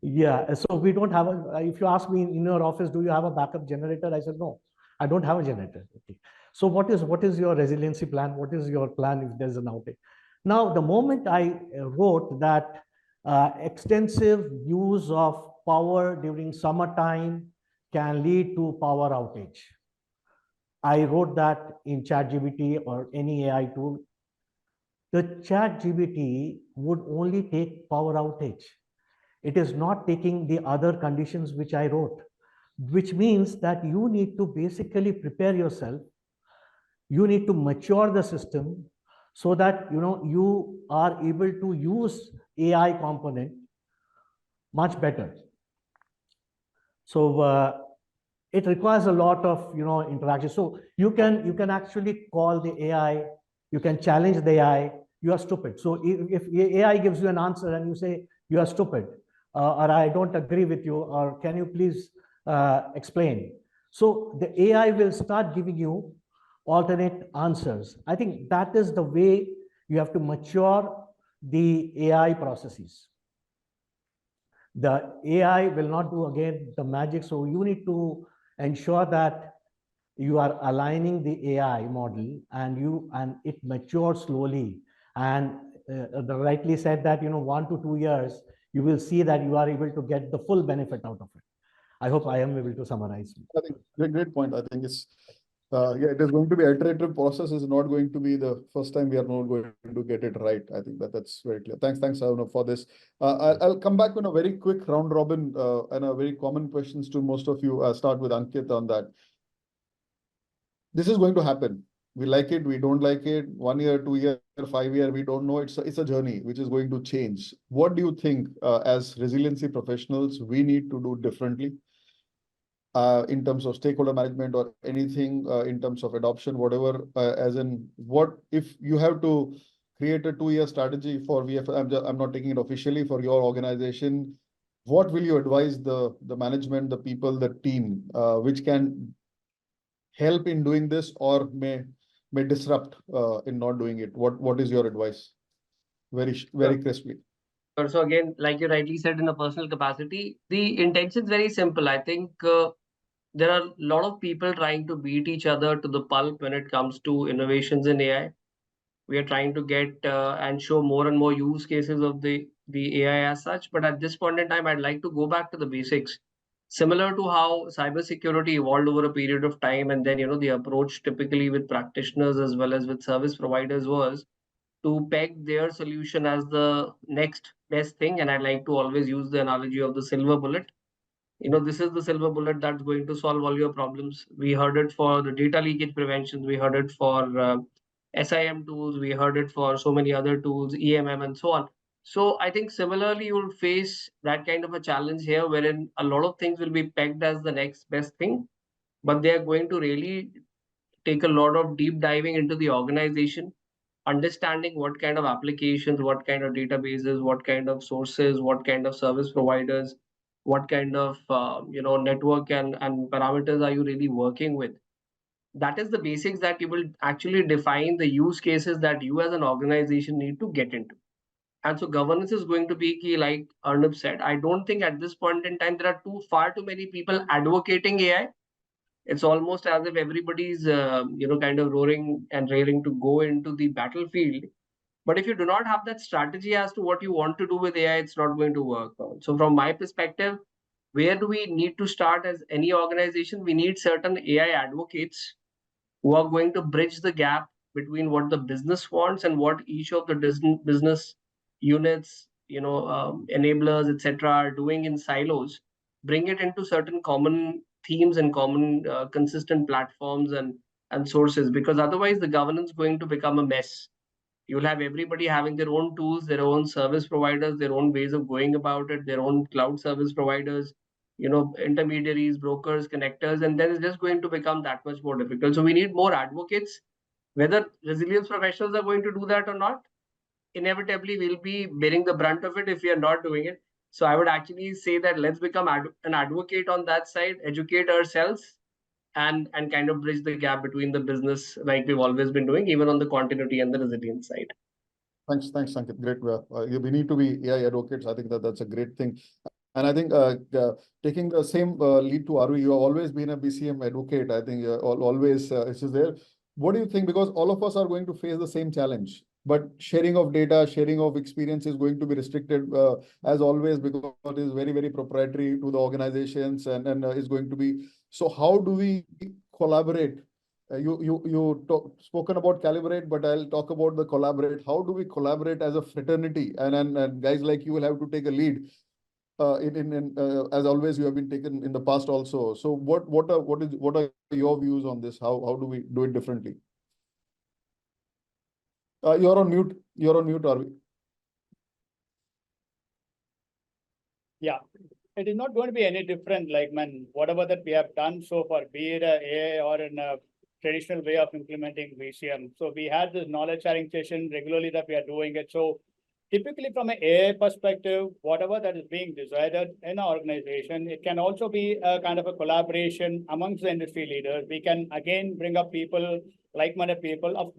yeah. So we don't have a. If you ask me in your office, do you have a backup generator? I said no, I don't have a generator. Okay. So what is your resiliency plan? What is your plan if there's an outage? Now, the moment I wrote that extensive use of power during summertime can lead to power outage, I wrote that in ChatGPT or any AI tool. The ChatGPT would only take power outage. It is not taking the other conditions which I wrote, which means that you need to basically prepare yourself. You need to mature the system so that you are able to use AI component much better. So it requires a lot of interaction. So you can actually call the AI, you can challenge the AI. You are stupid. So if AI gives you an answer and you say you are stupid, or I don't agree with you, or can you please explain? So the AI will start giving you alternate answers. I think that is the way you have to mature the AI processes. The AI will not do again the magic. So you need to ensure that you are aligning the AI model and it matures slowly. And rightly said that 1 to 2 years, you will see that you are able to get the full benefit out of it. I hope I am able to summarize. I think great point. I think it's it is going to be iterative process. Is not going to be the first time we are not going to get it right. I think that's very clear. Thanks, Aruna, for this. I'll come back with a very quick round robin and a very common questions to most of you. Start with Ankit on that. This is going to happen. We like it, we don't like it. 1 year, 2 year, 5 year, we don't know. It's a journey which is going to change. What do you think as resiliency professionals we need to do differently? In terms of stakeholder management or anything in terms of adoption, whatever, as in what if you have to create a 2-year strategy for VF, I'm not taking it officially for your organization. What will you advise the management, the people, the team, which can help in doing this or may disrupt in not doing it? What is your advice? Very crisply. So again, like you rightly said, in a personal capacity, the intention is very simple. I think there are a lot of people trying to beat each other to the pulp when it comes to innovations in AI. We are trying to get and show more and more use cases of the AI as such. But at this point in time, I'd like to go back to the basics. Similar to how cybersecurity evolved over a period of time, and then the approach typically with practitioners as well as with service providers was to peg their solution as the next best thing. And I'd like to always use the analogy of the silver bullet. This is the silver bullet that's going to solve all your problems. We heard it for the data leakage prevention. We heard it for SIM tools. We heard it for so many other tools, EMM and so on. So I think similarly, you'll face that kind of a challenge here, wherein a lot of things will be pegged as the next best thing, but they are going to really take a lot of deep diving into the organization, understanding what kind of applications, what kind of databases, what kind of sources, what kind of service providers, what kind of network and parameters are you really working with. That is the basics that you will actually define the use cases that you as an organization need to get into. And so governance is going to be key, like Arnab said. I don't think at this point in time there are far too many people advocating AI. It's almost as if everybody's kind of roaring and railing to go into the battlefield. But if you do not have that strategy as to what you want to do with AI, it's not going to work out. So from my perspective, where do we need to start as any organization? We need certain AI advocates who are going to bridge the gap between what the business wants and what each of the business units, enablers, etc., are doing in silos. Bring it into certain common themes and common consistent platforms and sources, because otherwise the governance is going to become a mess. You'll have everybody having their own tools, their own service providers, their own ways of going about it, their own cloud service providers, intermediaries, brokers, connectors, and then it's just going to become that much more difficult. So we need more advocates. Whether resilience professionals are going to do that or not, inevitably we'll be bearing the brunt of it if we are not doing it. So I would actually say that let's become an advocate on that side, educate ourselves, and kind of bridge the gap between the business like we've always been doing, even on the continuity and the resilience side. Thanks, Sanket. Great. We need to be AI advocates. I think that's a great thing. And I think taking the same lead to Arvi, you have always been a BCM advocate. I think always it's just there. What do you think? Because all of us are going to face the same challenge, but sharing of data, sharing of experience is going to be restricted as always, because it is very, very proprietary to the organizations and is going to be. So how do we collaborate? Spoken about calibrate, but I'll talk about the collaborate. How do we collaborate as a fraternity? And guys like you will have to take a lead. As always, you have been taken in the past also. So what are your views on this? How do we do it differently? You're on mute. You're on mute, Arvi. Yeah, it is not going to be any different. Like, whatever that we have done so far, be it a AI or in a traditional way of implementing BCM. So we had this knowledge sharing session regularly that we are doing it. So typically from an AI perspective, whatever that is being decided in our organization, it can also be a kind of a collaboration amongst the industry leaders. We can again bring up people, like-minded people, of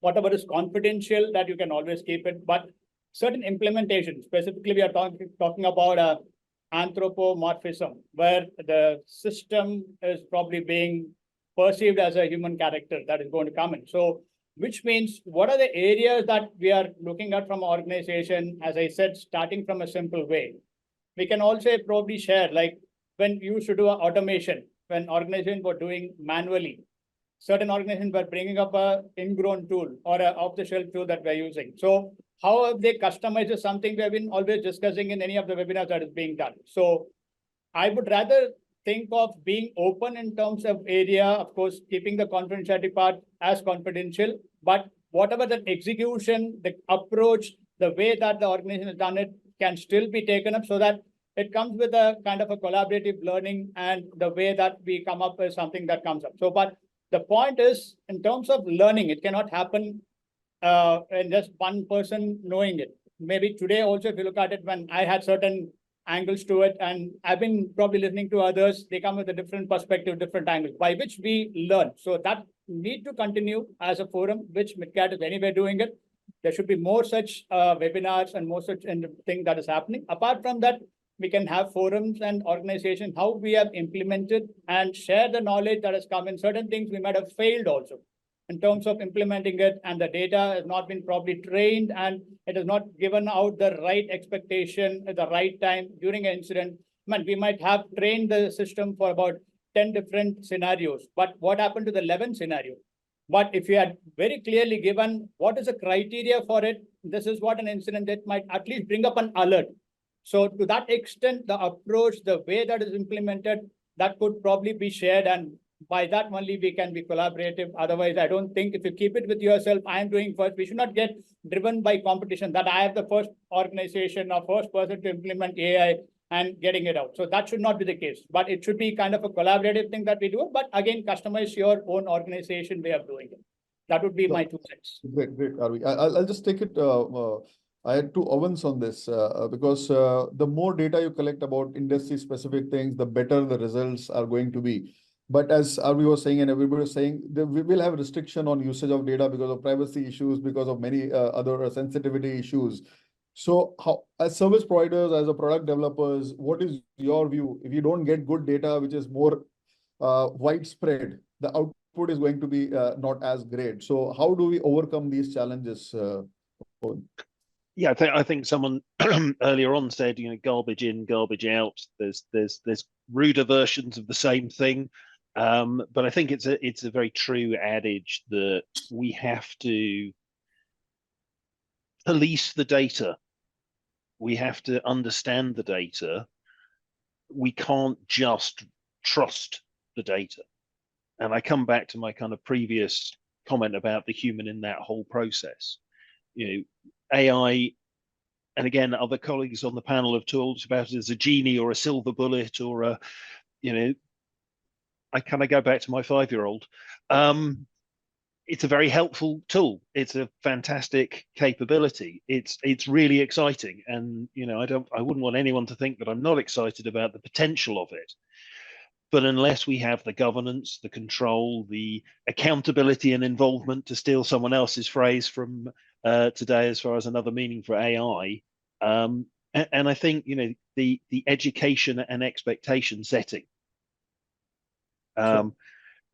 whatever is confidential, that you can always keep it, but certain implementation, specifically we are talking about anthropomorphism, where the system is probably being perceived as a human character that is going to come in. So, which means what are the areas that we are looking at from our organization? As I said, starting from a simple way. We can also probably share, like when you should do automation, when organizations were doing manually, certain organizations were bringing up a ingrown tool or a off-the-shelf tool that we're using. So how have they customized is something we have been always discussing in any of the webinars that is being done. So I would rather think of being open in terms of area, of course, keeping the confidentiality part as confidential, but whatever the execution, the approach, the way that the organization has done it can still be taken up, so that it comes with a kind of a collaborative learning, and the way that we come up with something that comes up. So, but the point is, in terms of learning, it cannot happen and just one person knowing it. Maybe today also, if you look at it, when I had certain angles to it, and I've been probably listening to others, they come with a different perspective, different angles, by which we learn. So that need to continue as a forum, which MidCat is anyway doing it. There should be more such webinars and more such thing that is happening. Apart from that, we can have forums and organizations, how we have implemented and share the knowledge that has come in. Certain things we might have failed also in terms of implementing it, and the data has not been properly trained, and it has not given out the right expectation at the right time during an incident. We might have trained the system for about 10 different scenarios, but what happened to the 11th scenario? But if you had very clearly given what is the criteria for it, this is what an incident that might at least bring up an alert. So to that extent, the approach, the way that is implemented, that could probably be shared, and by that only we can be collaborative. Otherwise, I don't think if you keep it with yourself, I am doing first. We should not get driven by competition, that I have the first organization or first person to implement AI and getting it out. So that should not be the case, but it should be kind of a collaborative thing that we do. But again, customize your own organization way of doing it. That would be my 2 cents. Great, Arvi. I'll just take it. I had 2 ovens on this because the more data you collect about industry specific things, the better the results are going to be. But as Arvi was saying, and everybody was saying, we will have restriction on usage of data because of privacy issues, because of many other sensitivity issues. So how, as service providers, as a product developers, what is your view? If you don't get good data, which is more widespread, the output is going to be not as great. So how do we overcome these challenges? Yeah, I think someone earlier on said, garbage in, garbage out. There's ruder versions of the same thing, but I think it's a very true adage that we have to police the data. We have to understand the data. We can't just trust the data. And I come back to my kind of previous comment about the human in that whole process. AI, and again, other colleagues on the panel have talked about it as a genie or a silver bullet or a, I kind of go back to my 5-year-old. It's a very helpful tool. It's a fantastic capability. It's really exciting, and I wouldn't want anyone to think that I'm not excited about the potential of it. But unless we have the governance, the control, the accountability and involvement, to steal someone else's phrase from today, as far as another meaning for AI, and I think the education and expectation setting. Sure.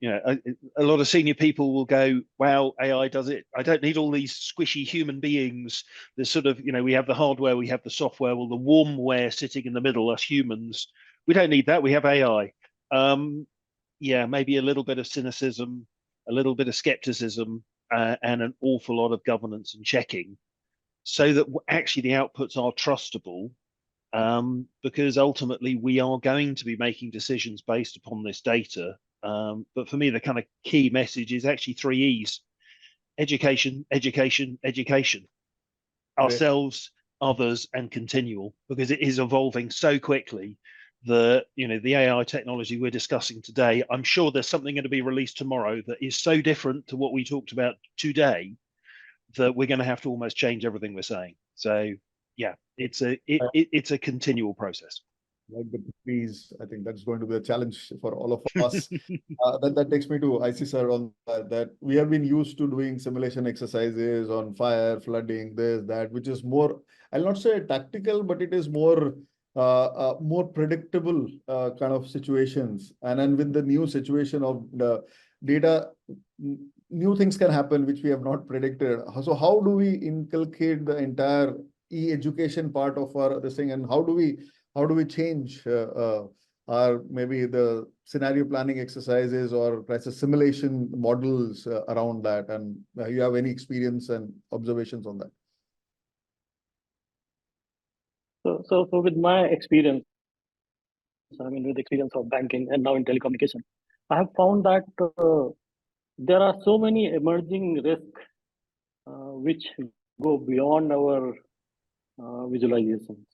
A lot of senior people will go, wow, AI does it. I don't need all these squishy human beings. There's sort of, we have the hardware, we have the software, well, the warmware sitting in the middle, us humans. We don't need that. We have AI. Yeah, maybe a little bit of cynicism, a little bit of skepticism, and an awful lot of governance and checking, so that actually the outputs are trustable. Because ultimately we are going to be making decisions based upon this data. But for me, the kind of key message is actually 3 E's: education, education, education. Ourselves, others, and continual, because it is evolving so quickly that, the AI technology we're discussing today, I'm sure there's something going to be released tomorrow that is so different to what we talked about today that we're going to have to almost change everything we're saying. So yeah, it's a continual process. Like the trees, I think that's going to be a challenge for all of us. That takes me to IC sir on that. We have been used to doing simulation exercises on fire, flooding, this, that, which is more, I'll not say tactical, but it is more predictable kind of situations. And then with the new situation of the data, new things can happen which we have not predicted. So how do we inculcate the entire e-education part of our this thing, and how do we change our maybe the scenario planning exercises or crisis simulation models around that? And you have any experience and observations on that? So with my experience, with the experience of banking and now in telecommunication, I have found that there are so many emerging risks which go beyond our visualizations.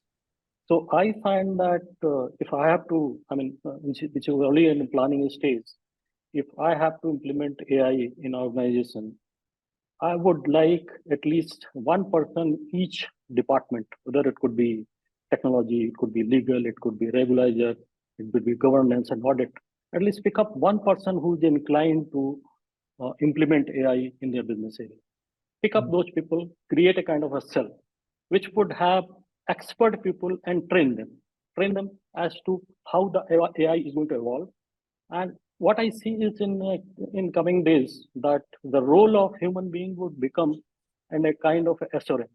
So I find that if I have to, which is early in the planning stage, if I have to implement AI in organization, I would like at least one person each department, whether it could be technology, it could be legal, it could be regulator, it could be governance and audit. At least pick up one person who is inclined to implement AI in their business area. Pick up those people, create a kind of a cell, which would have expert people and train them as to how the AI is going to evolve. And what I see is in coming days that the role of human being would become and a kind of assurance,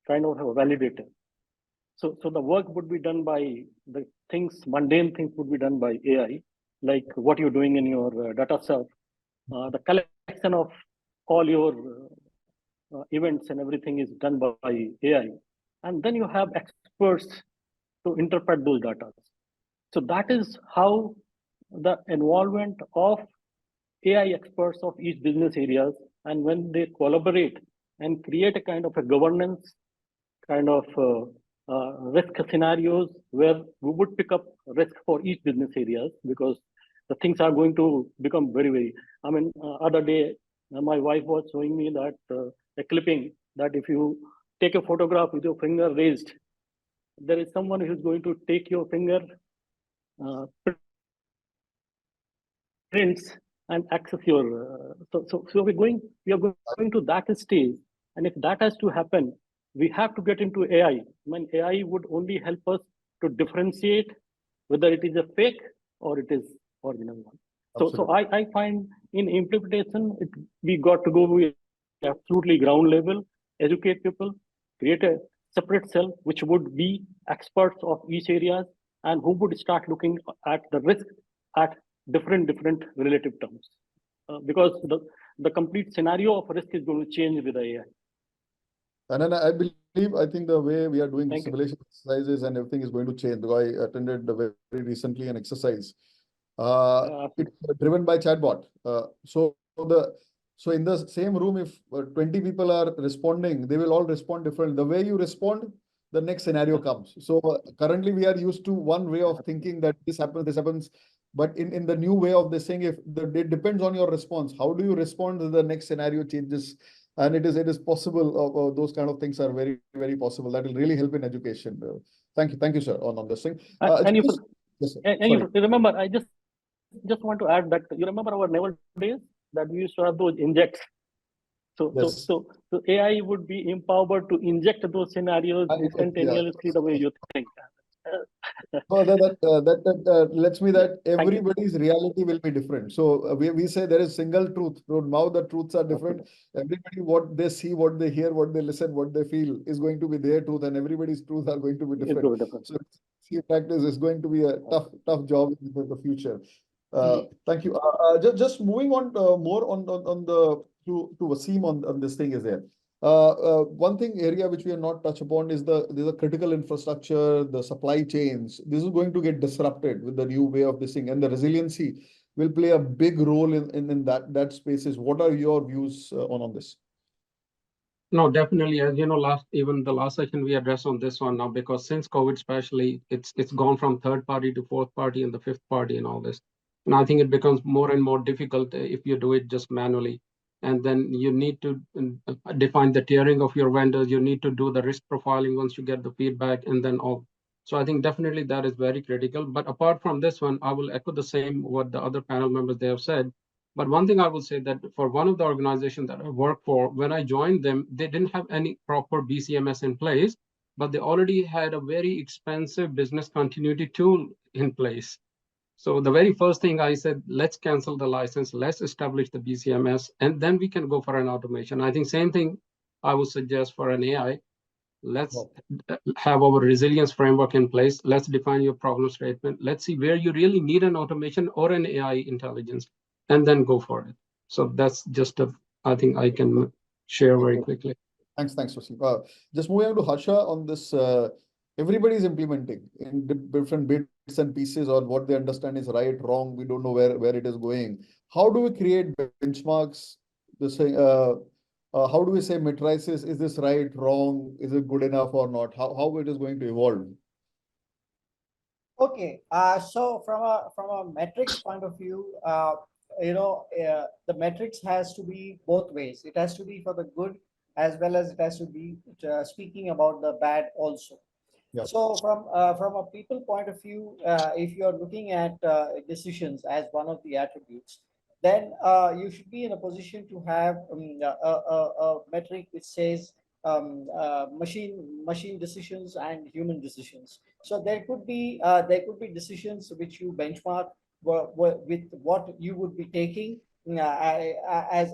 kind of a validator. So the work would be done by the things, mundane things would be done by AI, like what you're doing in your data self, the collection of all your events and everything is done by AI. And then you have experts to interpret those data. So that is how the involvement of AI experts of each business areas, and when they collaborate and create a kind of a governance, kind of risk scenarios where we would pick up risk for each business areas, because the things are going to become very, other day, my wife was showing me that a clipping that if you take a photograph with your finger raised, there is someone who's going to take your finger prints and access your. So we are going to that stage, and if that has to happen, we have to get into AI. AI would only help us to differentiate whether it is a fake or it is original one. So I find in implementation, we got to go with absolutely ground level, educate people, create a separate cell which would be experts of each areas and who would start looking at the risk at different relative terms, because the complete scenario of risk is going to change with the AI. And then I think the way we are doing simulation exercises and everything is going to change. Because I attended very recently an exercise. It's driven by chatbot. So So in the same room, if 20 people are responding, they will all respond differently. The way you respond, the next scenario comes. So currently we are used to one way of thinking that this happens. But in the new way of this thing, it depends on your response. How do you respond to the next scenario changes? And it is possible. Those kind of things are very, very possible. That will really help in education. Thank you, sir, on this thing. And Yes, sir. you remember, I just want to add that you remember our naval days that we used to have those injects. So AI would be empowered to inject those scenarios instantaneously the way you think. So that lets me that everybody's reality will be different. So we say there is single truth. So now the truths are different. Everybody, what they see, what they hear, what they listen, what they feel is going to be their truth, and everybody's truth are going to be different. So in practice is going to be a tough job in the future. Thank you. Just moving on more on the to Wasim on this thing is there. One thing area which we have not touched upon is the critical infrastructure, the supply chains. This is going to get disrupted with the new way of this thing, and the resiliency will play a big role in that spaces. What are your views on this? No, definitely. As you know, even the last session we addressed on this one now, because since COVID especially, it's gone from third party to fourth party and the fifth party and all this. And I think it becomes more and more difficult if you do it just manually. And then you need to define the tiering of your vendors. You need to do the risk profiling once you get the feedback and then all. So I think definitely that is very critical. But apart from this one, I will echo the same what the other panel members they have said. But one thing I will say that for one of the organizations that I work for, when I joined them, they didn't have any proper BCMS in place, but they already had a very expensive business continuity tool in place. So the very first thing I said, let's cancel the license, let's establish the BCMS, and then we can go for an automation. I think same thing I would suggest for an AI. Let's have our resilience framework in place. Let's define your problem statement. Let's see where you really need an automation or an AI intelligence, and then go for it. So that's just I think I can share very quickly. Thanks, Wasim. Just moving on to Harsha on this. Everybody is implementing in different bits and pieces on what they understand is right, wrong. We don't know where it is going. How do we create benchmarks? How do we say matrices? Is this right, wrong? Is it good enough or not? How it is going to evolve? Okay, so from a metrics point of view, the metrics has to be both ways. It has to be for the good as well as it has to be speaking about the bad also. Yep. So from a people point of view, if you're looking at decisions as one of the attributes, then you should be in a position to have a metric which says machine decisions and human decisions. So there could be decisions which you benchmark with what you would be taking as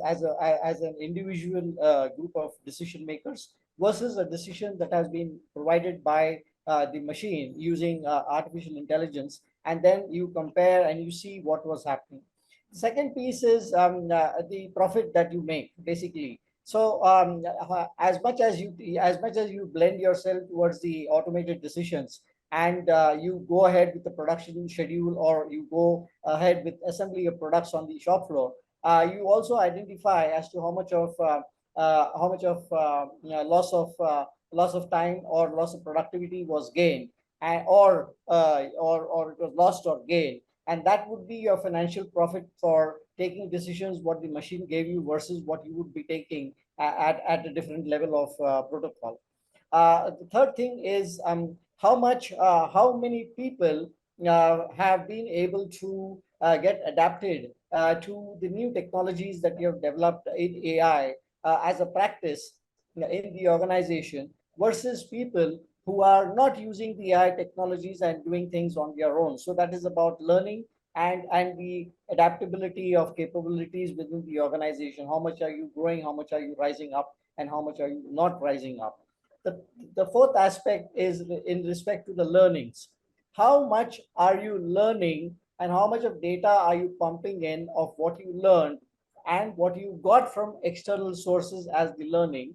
an individual group of decision makers versus a decision that has been provided by the machine using artificial intelligence, and then you compare and you see what was happening. The second piece is the profit that you make, basically. So as much as you blend yourself towards the automated decisions, and you go ahead with the production schedule, or you go ahead with assembly of products on the shop floor, you also identify as to how much of loss of time or loss of productivity was gained, or it was lost or gained, and that would be your financial profit for taking decisions what the machine gave you versus what you would be taking at a different level of protocol. The third thing is how many people have been able to get adapted to the new technologies that you have developed in AI as a practice in the organization versus people who are not using the AI technologies and doing things on their own. So that is about learning and the adaptability of capabilities within the organization. How much are you growing? How much are you rising up? And how much are you not rising up? The fourth aspect is in respect to the learnings. How much are you learning and how much of data are you pumping in of what you learned and what you got from external sources as the learning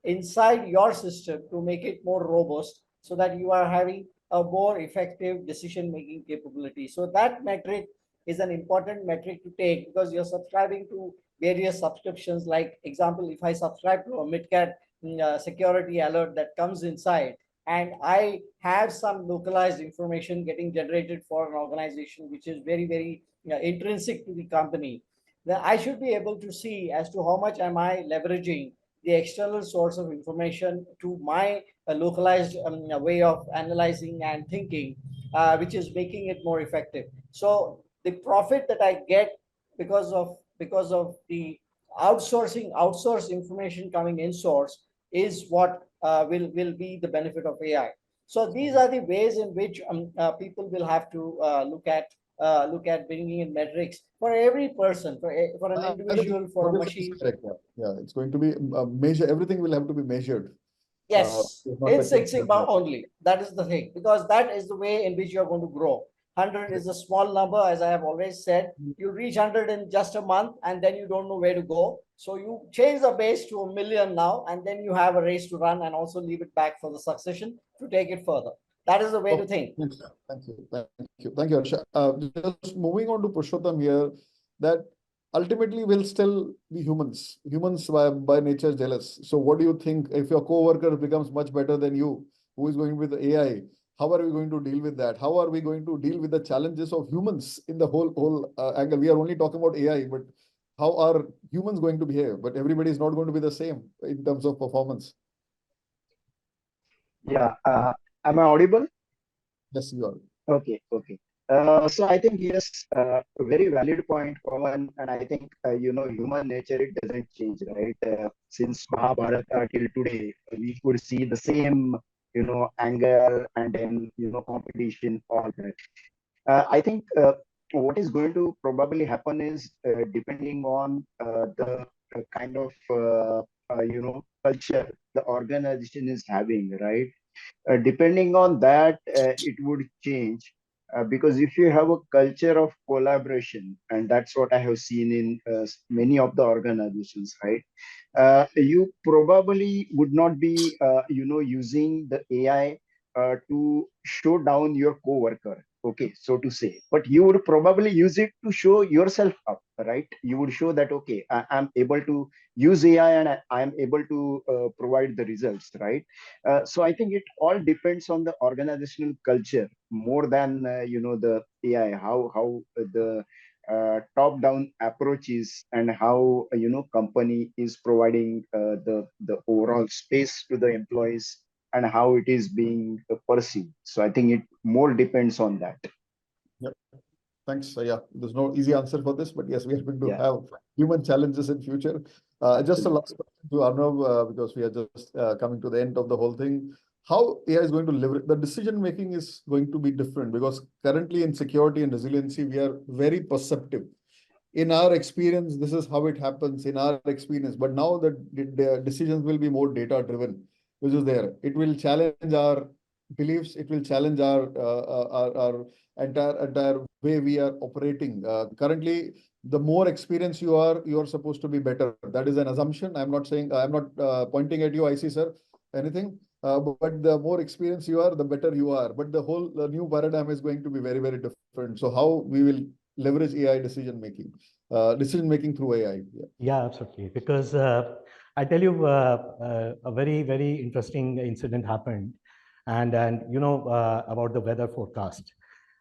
inside your system to make it more robust so that you are having a more effective decision-making capability. So that metric is an important metric to take because you're subscribing to various subscriptions. Like example, if I subscribe to a MidCat security alert that comes inside, and I have some localized information getting generated for an organization which is very, very intrinsic to the company, then I should be able to see as to how much am I leveraging the external source of information to my localized way of analyzing and thinking, which is making it more effective. So the profit that I get because of the outsourced information coming in source is what will be the benefit of AI. So these are the ways in which people will have to look at bringing in metrics for every person, for an individual, for a machine. Correct. Yeah, it's going to be measure. Everything will have to be measured. Yes, it's Six Sigma only. That is the thing, because that is the way in which you're going to grow. 100 is a small number, as I have always said. You reach 100 in just a month, and then you don't know where to go. So you change the base to 1 million now, and then you have a race to run, and also leave it back for the succession to take it further. That is the way to think. Thank you, Harsha. Just moving on to Purushottam here, that ultimately will still be humans. Humans by nature jealous. So what do you think if your coworker becomes much better than you, who is going with AI? How are we going to deal with that? How are we going to deal with the challenges of humans in the whole angle? We are only talking about AI, but how are humans going to behave? But everybody is not going to be the same in terms of performance. Yeah. Am I audible? Yes, you are. Okay. So I think yes, a very valid point, Pawan, and I think human nature, it doesn't change, right? Since Mahabharata till today, we could see the same anger and then competition, all that. I think what is going to probably happen is depending on the kind of culture the organization is having, right? Depending on that, it would change. Because if you have a culture of collaboration, and that's what I have seen in many of the organizations, right? You probably would not be, using the AI to show down your coworker, okay, so to say, but you would probably use it to show yourself up, right? You would show that, okay, I'm able to use AI and I am able to provide the results, right? So I think it all depends on the organizational culture more than the AI, how the top-down approach is, and how company is providing the overall space to the employees, and how it is being perceived. So I think it more depends on that. Yep. Thanks. Yeah, there's no easy answer for this, but yes, we are going to have human challenges in future. Just a last question to Arnav, because we are just coming to the end of the whole thing. How AI is going to leverage the decision making is going to be different, because currently in security and resiliency, we are very perceptive. In our experience, this is how it happens in our experience. But now the decisions will be more data driven, which is there. It will challenge our beliefs. It will challenge our entire way we are operating. Currently, the more experience you are supposed to be better. That is an assumption. I'm not saying, I'm not pointing at you, I see, sir, anything. But the more experience you are, the better you are. But the whole new paradigm is going to be very, very different. So how we will leverage AI decision making through AI. Yeah, absolutely. Because I tell you, a very, very interesting incident happened, and about the weather forecast,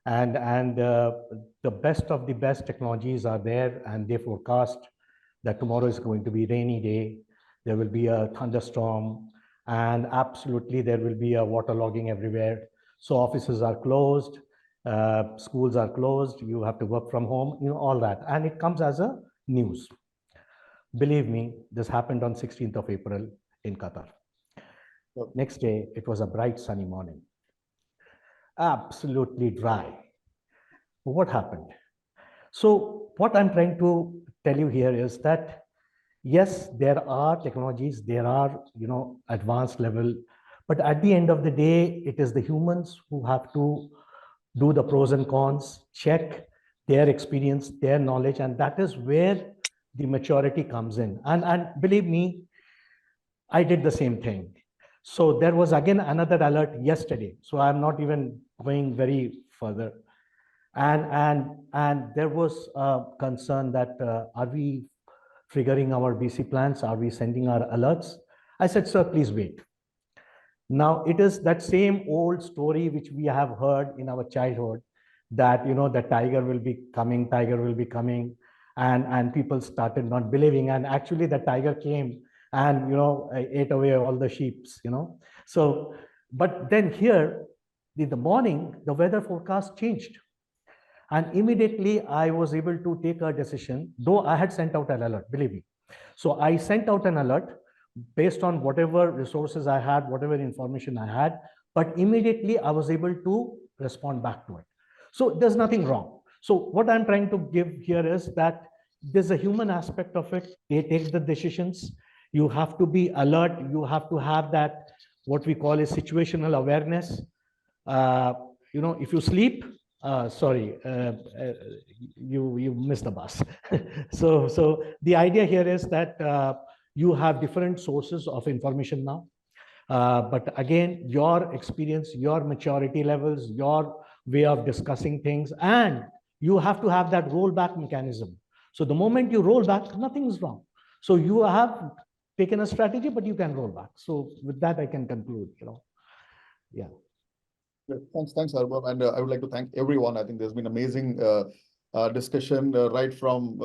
and the best of the best technologies are there, and they forecast that tomorrow is going to be rainy day, there will be a thunderstorm, and absolutely there will be a waterlogging everywhere. So offices are closed, schools are closed, you have to work from home, all that, and it comes as a news. Believe me, this happened on 16th of April in Qatar. Next day, it was a bright sunny morning, absolutely dry. What happened? So what I'm trying to tell you here is that yes, there are technologies, there are advanced level, but at the end of the day, it is the humans who have to do the pros and cons, check their experience, their knowledge, and that is where the maturity comes in. And believe me, I did the same thing. So there was again another alert yesterday. So I'm not even going very further. And there was a concern that are we triggering our BC plans? Are we sending our alerts? I said, sir, please wait. Now it is that same old story which we have heard in our childhood, that the tiger will be coming, and people started not believing, and actually the tiger came and ate away all the sheeps. So, but then here in the morning the weather forecast changed, and immediately I was able to take a decision, though I had sent out an alert, believe me. So I sent out an alert based on whatever resources I had, whatever information I had, but immediately I was able to respond back to it. So there's nothing wrong. So what I'm trying to give here is that there's a human aspect of it. They take the decisions. You have to be alert. You have to have that, what we call is situational awareness. If you sleep, you missed the bus. So the idea here is that you have different sources of information now. But again, your experience, your maturity levels, your way of discussing things, and you have to have that rollback mechanism. So the moment you roll back, nothing is wrong. So you have taken a strategy, but you can roll back. So with that, I can conclude. Yeah. Thanks, Arbab. And I would like to thank everyone. I think there's been amazing discussion right from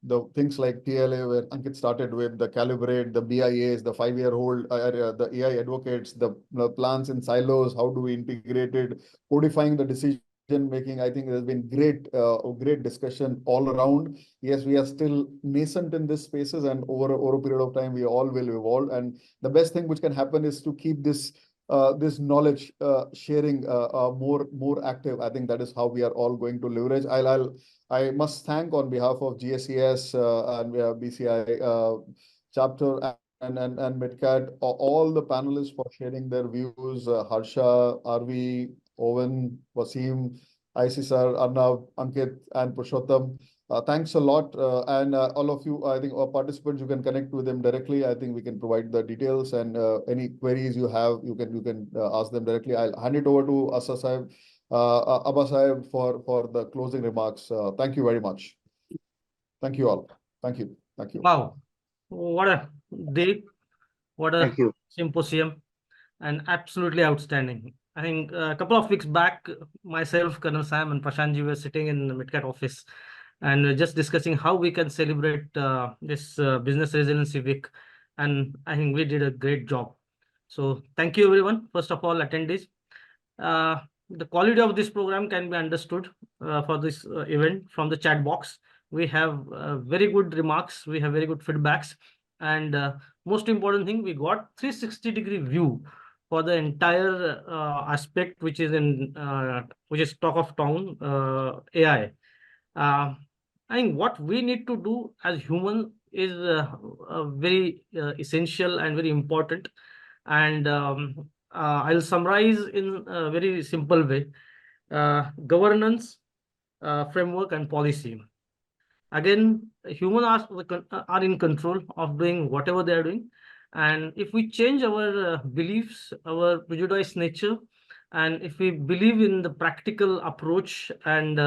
the things like TLA, where Ankit started with the Calibrate, the BIAs, the 5-year-old, the AI advocates, the plans in silos, how do we integrate it, codifying the decision making. I think there's been great discussion all around. Yes, we are still nascent in these spaces, and over a period of time, we all will evolve. And the best thing which can happen is to keep this knowledge sharing more active. I think that is how we are all going to leverage. I must thank on behalf of GSES and BCI chapter and MidCat, all the panelists for sharing their views. Harsha, Arvi, Owen, Wasim, IC sir, Arnav, Ankit, and Purushottam. Thanks a lot. And all of you, I think, participants, you can connect with them directly. I think we can provide the details, and any queries you have, you can ask them directly. I'll hand it over to Asa Sahib, Abba Sahib for the closing remarks. Thank you very much. Thank you all. Thank you. Thank you. Wow. What a day. What a Thank you. symposium, and absolutely outstanding. I think a couple of weeks back, myself, Colonel Sam, and Prashantji were sitting in the MidCat office and we're just discussing how we can celebrate this Business Resiliency Week. And I think we did a great job. So thank you, everyone. First of all, attendees. The quality of this program can be understood for this event from the chat box. We have very good remarks. We have very good feedbacks. And most important thing, we got 360-degree view for the entire aspect, which is talk of town AI. I think what we need to do as human is very essential and very important. And I'll summarize in a very simple way. Governance, framework, and policy. Again, humans are in control of doing whatever they are doing. And if we change our beliefs, our prejudiced nature, and if we believe in the practical approach and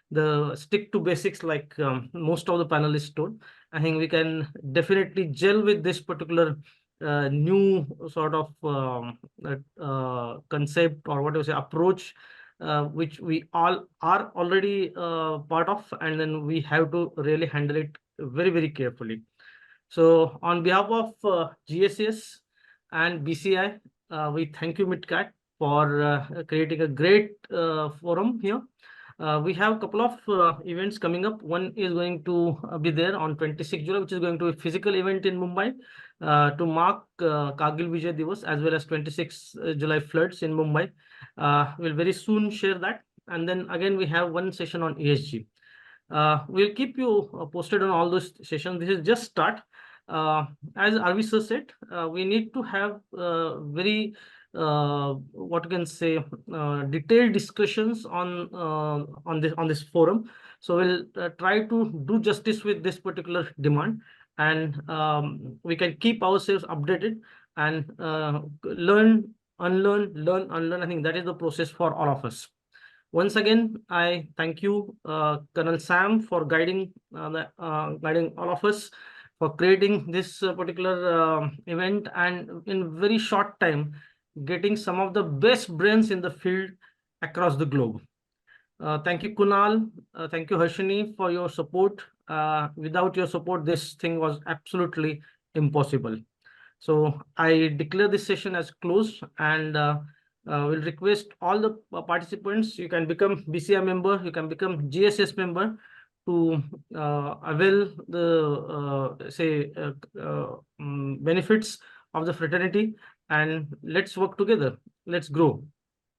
the stick to basics, like most of the panelists told, I think we can definitely gel with this particular new sort of concept, or what do you say, approach, which we all are already part of, and then we have to really handle it very, very carefully. So on behalf of GSES and BCI, we thank you, MidCat, for creating a great forum here. We have a couple of events coming up. One is going to be there on 26 July, which is going to be a physical event in Mumbai to mark Kargil Vijay Divas, as well as 26 July floods in Mumbai. We'll very soon share that. And then again, we have one session on ESG. We'll keep you posted on all those sessions. This is just start. As Arvi sir said, we need to have very what you can say, detailed discussions on this forum. So we'll try to do justice with this particular demand, and we can keep ourselves updated and learn, unlearn, learn, unlearn. I think that is the process for all of us. Once again, I thank you, Colonel Sam, for guiding all of us. for creating this particular event, and in very short time getting some of the best brains in the field across the globe. Thank you, Kunal. Thank you, Harshini, for your support. Without your support, this thing was absolutely impossible. So I declare this session as closed, and will request all the participants, you can become BCI member, you can become GSS member to avail the benefits of the fraternity, and let's work together. Let's grow.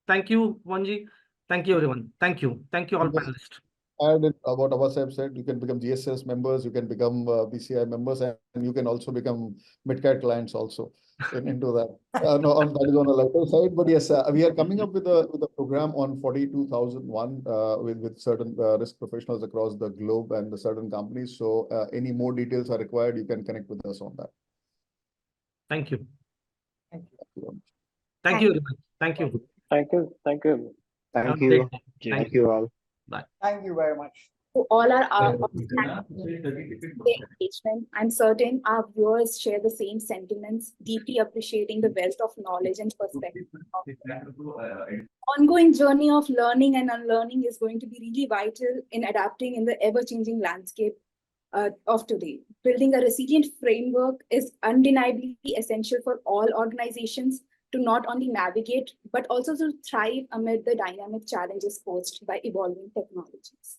Thank you, Vanji. Thank you, everyone. Thank you. Thank you, all panelists. Add in what Abasab said, you can become GSS members, you can become BCI members, and you can also become MidCat clients also into that. No, that is on the lighter side, but yes, we are coming up with a program on 42,001 with certain risk professionals across the globe and the certain companies. So any more details are required, you can connect with us on that. Thank you. Thank you. Thank you very much. Thank you. Thank you. Thank you. Thank you. Thank you all. Bye. Thank you very much. To all our engagement, I'm certain our viewers share the same sentiments, deeply appreciating the wealth of knowledge and perspective. Ongoing journey of learning and unlearning is going to be really vital in adapting in the ever-changing landscape of today. Building a resilient framework is undeniably essential for all organizations to not only navigate, but also to thrive amid the dynamic challenges posed by evolving technologies.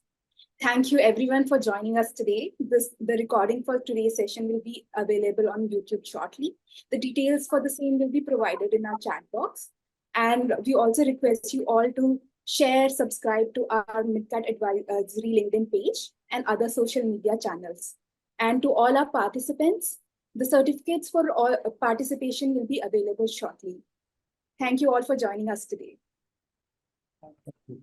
Thank you everyone for joining us today. The recording for today's session will be available on YouTube shortly. The details for the same will be provided in our chat box. And we also request you all to share, subscribe to our MidCat Advisory LinkedIn page and other social media channels. And to all our participants, the certificates for all participation will be available shortly. Thank you all for joining us today. Thank you.